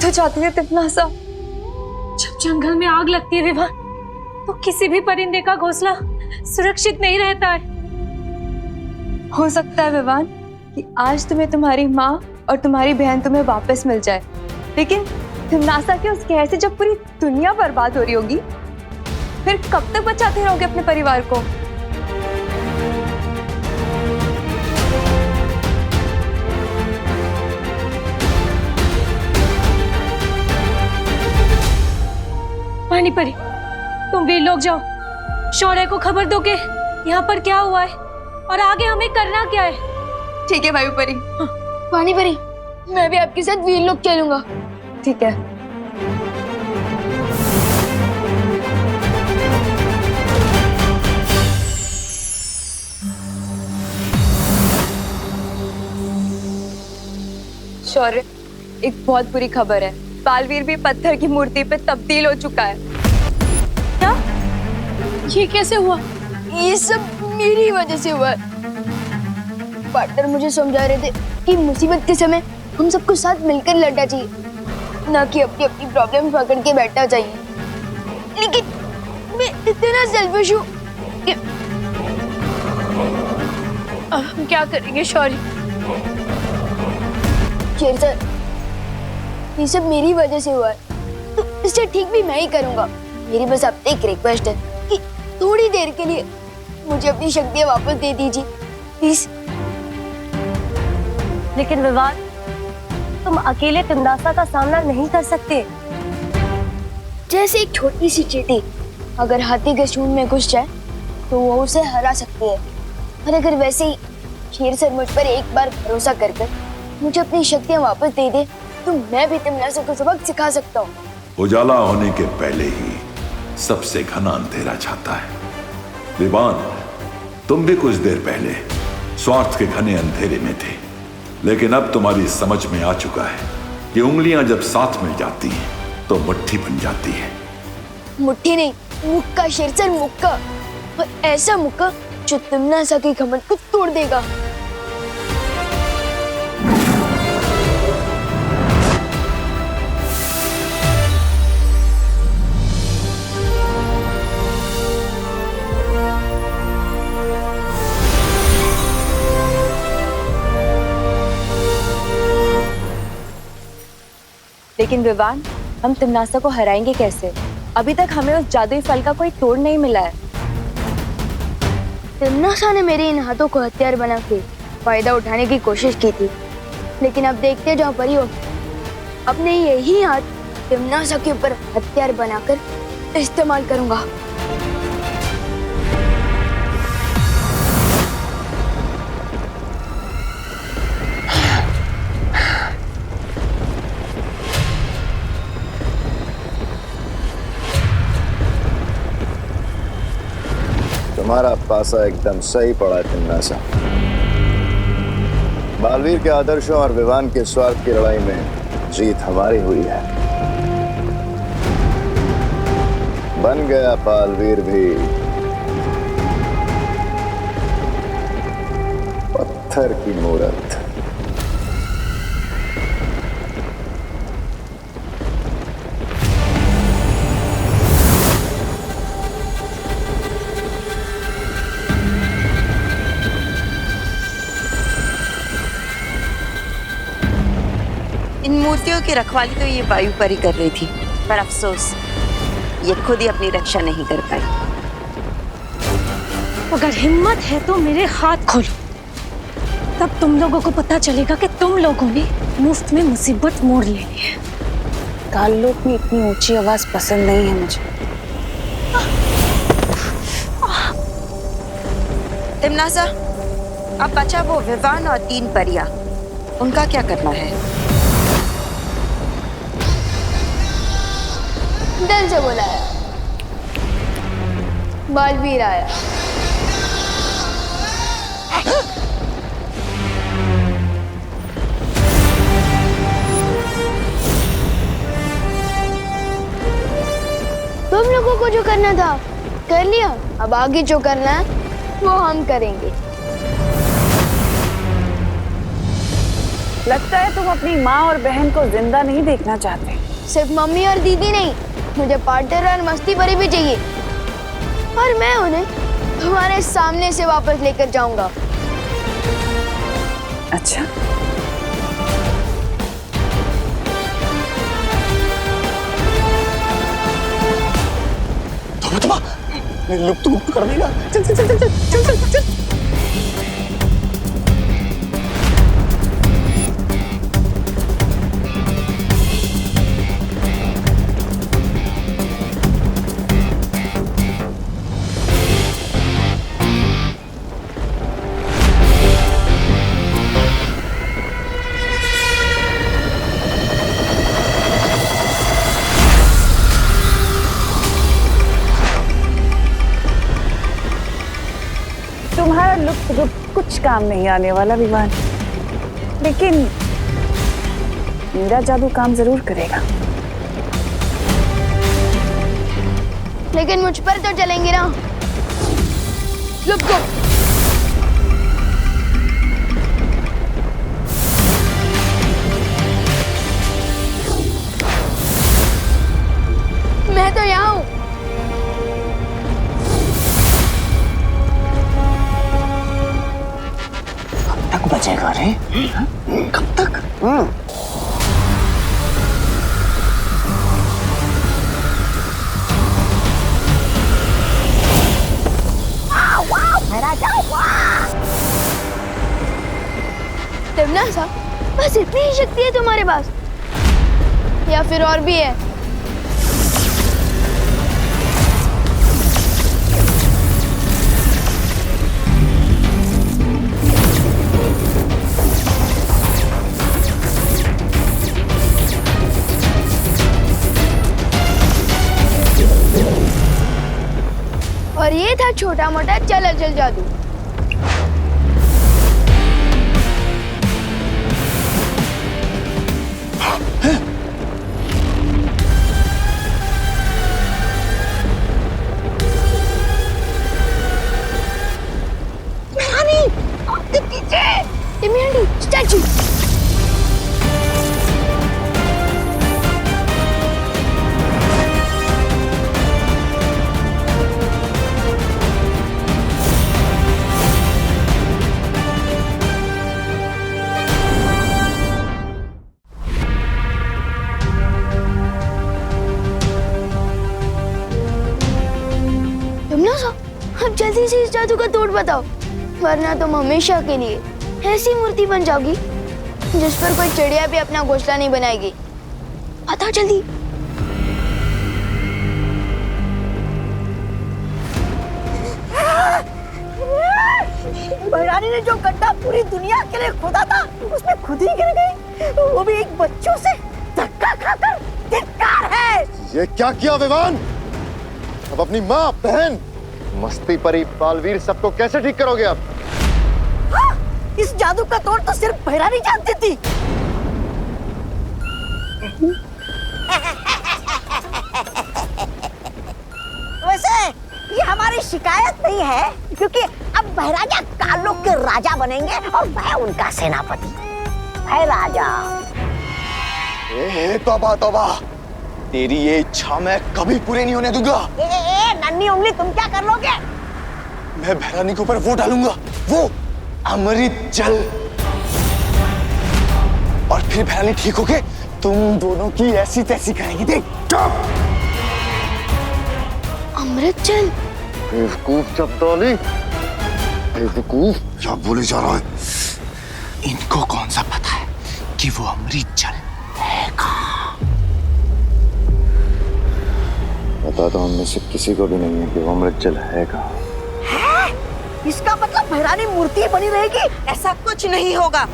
तो जाती है तिपनासा। जब जंगल में आग लगती है विवान, तो किसी भी परिंदे का घोंसला सुरक्षित नहीं रहता है। हो सकता है विवान कि आज तुम्हें तुम्हारी माँ और तुम्हारी बहन तुम्हें वापस मिल जाए, लेकिन तिपनासा के उस कहर से जब पूरी दुनिया बर्बाद हो रही होगी, फिर कब तक बचाते रहोगे अपने परिवार को? पानी परी, तुम वीर लोग जाओ, शौर्य को खबर दो कि यहाँ पर क्या हुआ है और आगे हमें करना क्या है। ठीक है वायु परी। हाँ। पानी परी, मैं भी आपके साथ वीर लोग चलूंगा। ठीक है। शौर्य, एक बहुत बुरी खबर है। बालवीर भी पत्थर की मूर्ति पे तब्दील हो चुका है। क्या? ये कैसे हुआ? ये सब मेरी वजह से हुआ। पार्टनर मुझे समझा रहे थे कि मुसीबत के समय हम सबको साथ मिलकर लड़ना चाहिए, ना कि अपनी अपनी प्रॉब्लम पकड़ के बैठना चाहिए। लेकिन मैं इतना सेल्फिश हूँ कि हम क्या करेंगे शौर्य? शेर सर, ये सब मेरी वजह से हुआ है, तो इसे ठीक भी मैं ही करूंगा। मेरी बस आपसे एक रिक्वेस्ट है कि थोड़ी देर के लिए मुझे अपनी शक्तियाँ वापस दे दीजिए प्लीज। लेकिन विवान, तुम अकेले तिमनासा का सामना नहीं कर सकते। जैसे एक छोटी सी चींटी अगर हाथी के सूंड में घुस जाए तो वो उसे हरा सकती है, और अगर वैसे ही शेर सर मुझ पर एक बार भरोसा कर मुझे अपनी शक्तियाँ वापस दे दे, तो मैं भी तिमनासा को सबक सिखा सकता हूँ। उजाला होने के पहले ही सबसे घना अंधेरा छाता है। विवान, तुम भी कुछ देर पहले स्वार्थ के घने अंधेरे में थे, लेकिन अब तुम्हारी समझ में आ चुका है कि उंगलियां जब साथ मिल जाती हैं तो मुट्ठी बन जाती है। मुट्ठी नहीं, मुक्का शेरसर, मुक्का। और ऐसा मुक्का जो तिमनासा के घमंड को तोड़ देगा। लेकिन विवान, हम तिमनासा को हराएंगे कैसे? अभी तक हमें उस जादुई फल का कोई तोड़ नहीं मिला है। तिमनासा ने मेरे इन हाथों को हथियार बना के फायदा उठाने की कोशिश की थी, लेकिन अब देखते जाओ परियो, अपने यही हाथ तिमनासा के ऊपर हथियार बनाकर इस्तेमाल करूंगा। तुम्हारा पासा एकदम सही पड़ा तिमनासा। बालवीर के आदर्शों और विवान के स्वार्थ की लड़ाई में जीत हमारी हुई है। बन गया बालवीर भी पत्थर की मूरत। इन मूर्तियों की रखवाली तो ये वायु परी कर रही थी, पर अफसोस ये खुद ही अपनी रक्षा नहीं कर पाई। अगर हिम्मत है तो मेरे हाथ खोलो, तब तुम लोगों को पता चलेगा कि तुम लोगों ने मुफ्त में मुसीबत मोड़ लेनी है। काललोक में इतनी ऊंची आवाज पसंद नहीं है मुझे। तिमनासा, अब बचा वो विवान और 3 परियां, उनका क्या करना है? दिल से बुलाया, बालवीर आया। तुम लोगों को जो करना था कर लिया, अब आगे जो करना है वो हम करेंगे। लगता है तुम अपनी माँ और बहन को जिंदा नहीं देखना चाहते। सिर्फ मम्मी और दीदी नहीं, मुझे पार्टनर और मस्ती परी भी चाहिए, और मैं उन्हें तुम्हारे सामने से वापस लेकर जाऊंगा। अच्छा, तोबा लुक तो गुप्त कर देगा। चल चल चल चल चल चल चल चल। तुम्हारा लुक जो कुछ काम नहीं आने वाला विवान, लेकिन मेरा जादू काम जरूर करेगा। लेकिन मुझ पर तो चलेंगे ना। लुक गो। मैं तो यहाँ हूँ। तक बचेगा रे? कब तक? टिमना सा, बस इतनी ही शक्ति है तुम्हारे पास, या फिर और भी है? और ये था छोटा मोटा चल अचल जादू। आपके पीछे स्टैचू। अब जल्दी से इस जादू का तोड़ बताओ, वरना तुम हमेशा के लिए ऐसी मूर्ति बन जाओगी जिस पर कोई चिड़िया भी अपना घोंसला नहीं बनाएगी। बताओ जल्दी। भैरानी ने जो गड्ढा पूरी दुनिया के लिए खोदा था, उसमें खुद ही गिर गई, वो भी एक बच्चों से धक्का खाकर। धिक्कार है। ये क्या किया विवान? अब अपनी माँ, बहन, मस्ती परी, बालवीर सबको कैसे ठीक करोगे आप? हाँ, इस जादू का तोड़ तो सिर्फ भैरानी जानती थी। वैसे ये हमारी शिकायत नहीं है, क्योंकि अब भैराजा कालों के राजा बनेंगे और मैं उनका सेनापति। भैराजा। तौबा तौबा, तेरी ये इच्छा मैं कभी पूरी नहीं होने दूंगा। नन्ही उंगली, तुम क्या कर लोगे? मैं भैरानी के ऊपर वो डालूंगा, वो अमृत जल, और फिर भैरानी ठीक होके तुम दोनों की ऐसी तैसी करेंगी। देख। अमृत जल? बेवकूफ चपदौली, बेवकूफ, क्या बोले जा रहा है? इनको कौन सा पता है कि वो अमृत जल है कहाँ? पता तो हम में से किसी को भी नहीं है कि वो अमृत जल है कहाँ। है? इसका मतलब भैरानी मूर्ति बनी रहेगी? ऐसा कुछ नहीं होगा।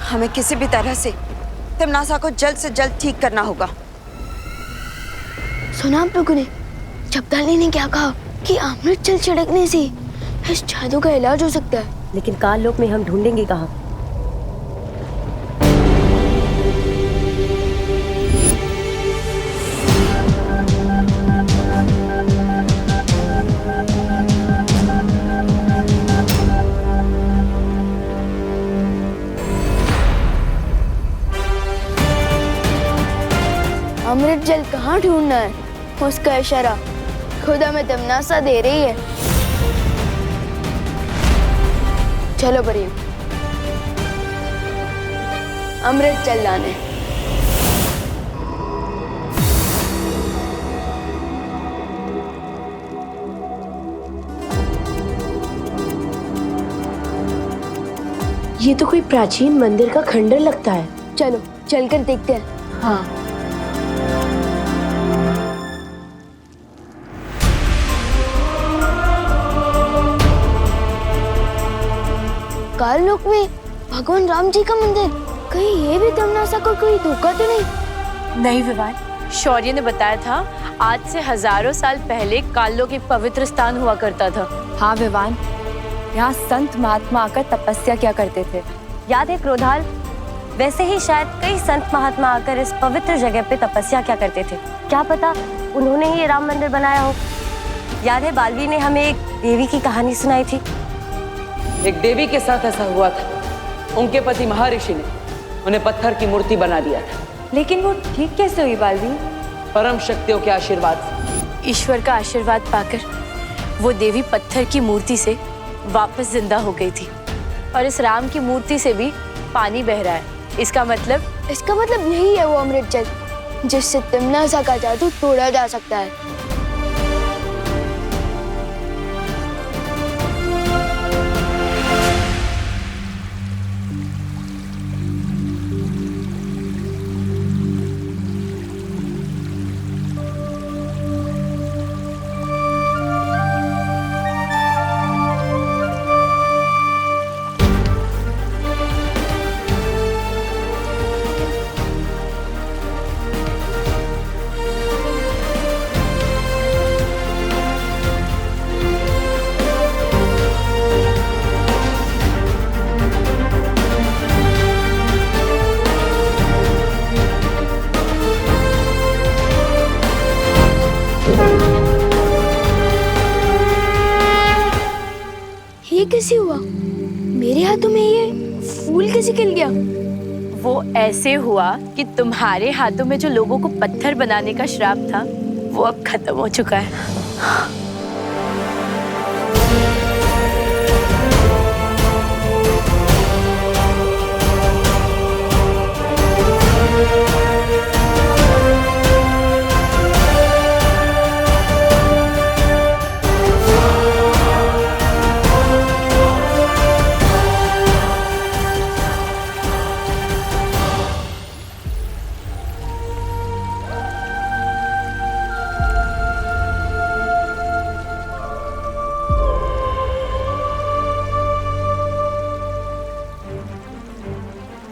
हमें किसी भी तरह से तिमनासा को जल्द से जल्द ठीक करना होगा। सुना आप लोगों ने? चपदाली ने क्या कहा कि अमृत जल छिड़कने से इस जादू का इलाज हो सकता है। लेकिन काल लोक में हम ढूंढेंगे कहाँ? अमृत जल कहाँ ढूंढना है? उसका इशारा खुद हमें तमन्ना दे रही है। चलो परियों, अमृत जल लाने। ये तो कोई प्राचीन मंदिर का खंडर लगता है। चलो चलकर देखते हैं। हाँ। काल लोक में भगवान राम जी का मंदिर, कहीं ये भी तमन्ना को कोई धोखा तो नहीं? नहीं विवान, शौर्य ने बताया था आज से हजारों साल पहले कालोक एक पवित्र स्थान हुआ करता था। हाँ विवान, यहाँ संत महात्मा आकर तपस्या किया करते थे। याद है क्रोधाल? वैसे ही शायद कई संत महात्मा आकर इस पवित्र जगह पे तपस्या किया करते थे। क्या पता उन्होंने ही ये राम मंदिर बनाया हो। याद है बालवीर ने हमें एक देवी की कहानी सुनाई थी। एक देवी के साथ ऐसा हुआ था। उनके पति महर्षि ने उन्हें पत्थर की मूर्ति बना दिया था। लेकिन वो ठीक कैसे हुई बालवीर? परम शक्तियों के आशीर्वाद से। ईश्वर का आशीर्वाद पाकर वो देवी पत्थर की मूर्ति से वापस जिंदा हो गई थी। और इस राम की मूर्ति से भी पानी बह रहा है। इसका मतलब यही है वो अमृत जल जिससे तमन्ना का जादू तोड़ा जा सकता है। ये कैसे हुआ? मेरे हाथों में ये फूल कैसे खिल गया? वो ऐसे हुआ कि तुम्हारे हाथों में जो लोगों को पत्थर बनाने का श्राप था वो अब खत्म हो चुका है।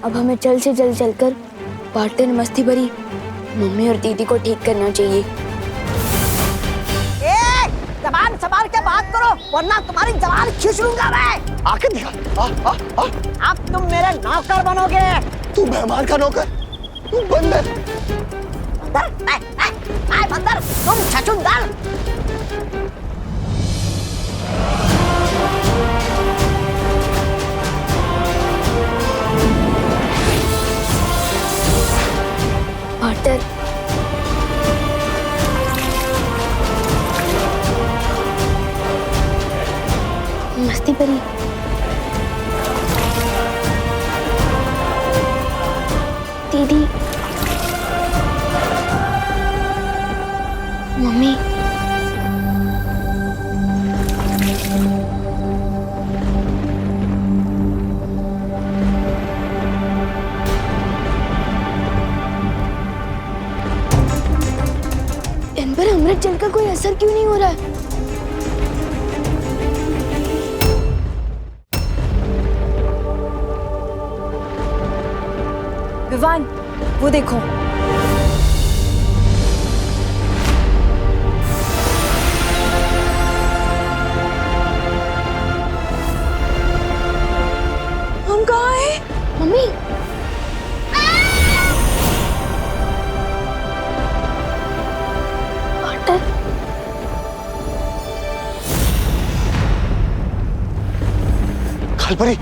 अब हमें जल्द से जल्द चलकर पार्टनर मस्ती भरी मम्मी और दीदी को ठीक करना चाहिए। जबान संभाल के बात करो वरना तुम्हारी जबान खींच लूंगा मैं। आके दिखा। अब तुम मेरे नौकर बनोगे। तू मेहमान का नौकर, तू बंदर। बंदर तुम छछूंदर। पार्टनर मस्ती परी, दीदी, मम्मी, इन पर अमृत जल का कोई असर क्यों नहीं हो रहा है? विवान, वो देखो। हम कहाँ हैं? मम्मी, खालपरी,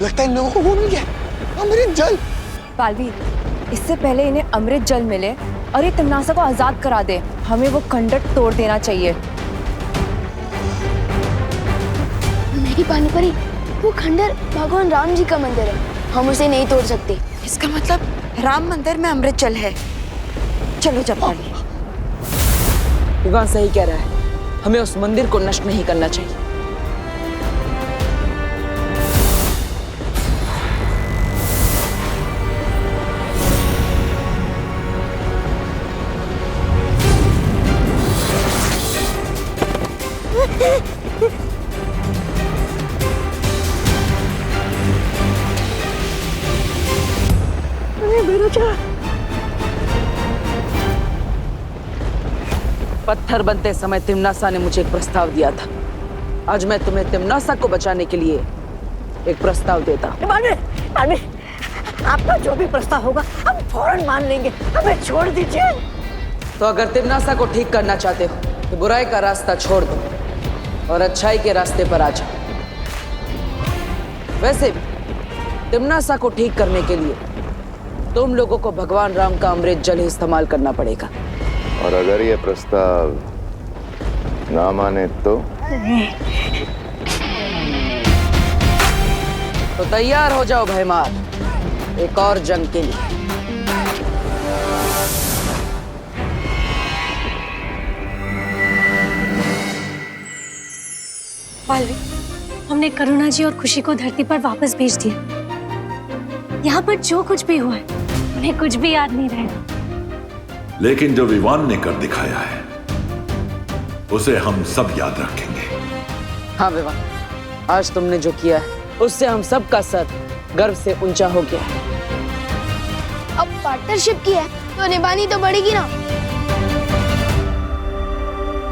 लगता है इन लोगों को वो मिल गया अमृत जल। बालवीर, इससे पहले इन्हें अमृत जल मिले अरे तिमनासा को आजाद करा दे, हमें वो खंडर तोड़ देना चाहिए। नहीं पानी परी, वो खंडर भगवान राम जी का मंदिर है, हम उसे नहीं तोड़ सकते। इसका मतलब राम मंदिर में अमृत जल है। चलो जपाली। विवान सही कह रहा है, हमें उस मंदिर को नष्ट नहीं करना चाहिए। पत्थर बनते समय तिमनासा ने मुझे एक प्रस्ताव दिया था। आज मैं तुम्हें तिमनासा को बचाने के लिए एक प्रस्ताव देता हूँ। आपका जो भी प्रस्ताव होगा हम फौरन मान लेंगे, हमें छोड़ दीजिए। तो अगर तिमनासा को ठीक करना चाहते हो तो बुराई का रास्ता छोड़ दो और अच्छाई के रास्ते पर आ जाओ। वैसे भी तिमनासा को ठीक करने के लिए तुम लोगों को भगवान राम का अमृत जल ही इस्तेमाल करना पड़ेगा। और अगर ये प्रस्ताव ना माने तो तैयार हो जाओ भयमार, एक और जंग के लिए। बालवीर, हमने करुणा जी और खुशी को धरती पर वापस भेज दिया। यहाँ पर जो कुछ भी हुआ है उन्हें कुछ भी याद नहीं रहेगा। लेकिन जो विवान ने कर दिखाया है उसे हम सब याद रखेंगे। हाँ विवान, आज तुमने जो किया है उससे हम सब का सर गर्व से ऊंचा हो गया है। अब पार्टनरशिप की है तो निभानी तो पड़ेगी ना।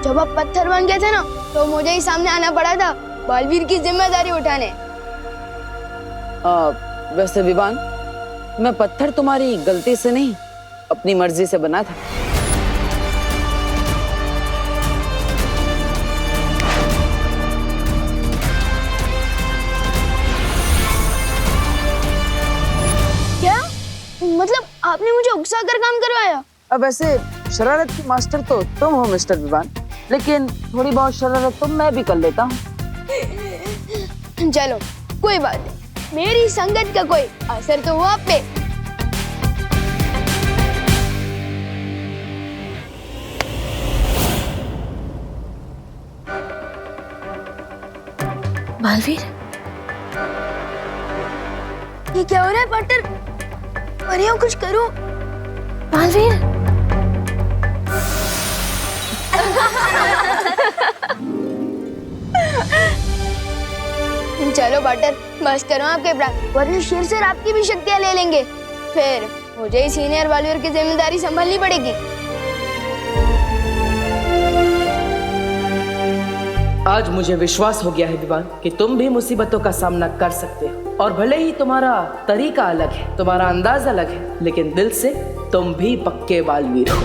जब आप पत्थर बन गए थे ना तो मुझे ही सामने आना पड़ा था बालवीर की जिम्मेदारी उठाने। वैसे विवान, मैं पत्थर तुम्हारी गलती से नहीं अपनी मर्जी से बना था। क्या मतलब आपने मुझे उकसा कर काम करवाया? अब वैसे शरारत की मास्टर तो तुम हो मिस्टर विवान, लेकिन थोड़ी बहुत शरारत तो मैं भी कर लेता हूँ। चलो कोई बात नहीं, मेरी संगत का कोई असर तो हुआ आप पे। बालवीर, ये क्या हो रहा है पार्टनर? परियों कुछ करो। बालवीर, चलो पार्टनर, बस करो आपके प्राण, वरना शेर से आपकी भी शक्तियां ले लेंगे। फिर मुझे ही सीनियर बालवीर की जिम्मेदारी संभालनी पड़ेगी। आज मुझे विश्वास हो गया है विवान कि तुम भी मुसीबतों का सामना कर सकते हो, और भले ही तुम्हारा तरीका अलग है, तुम्हारा अंदाज अलग है, लेकिन दिल से तुम भी पक्के बालवीर हो।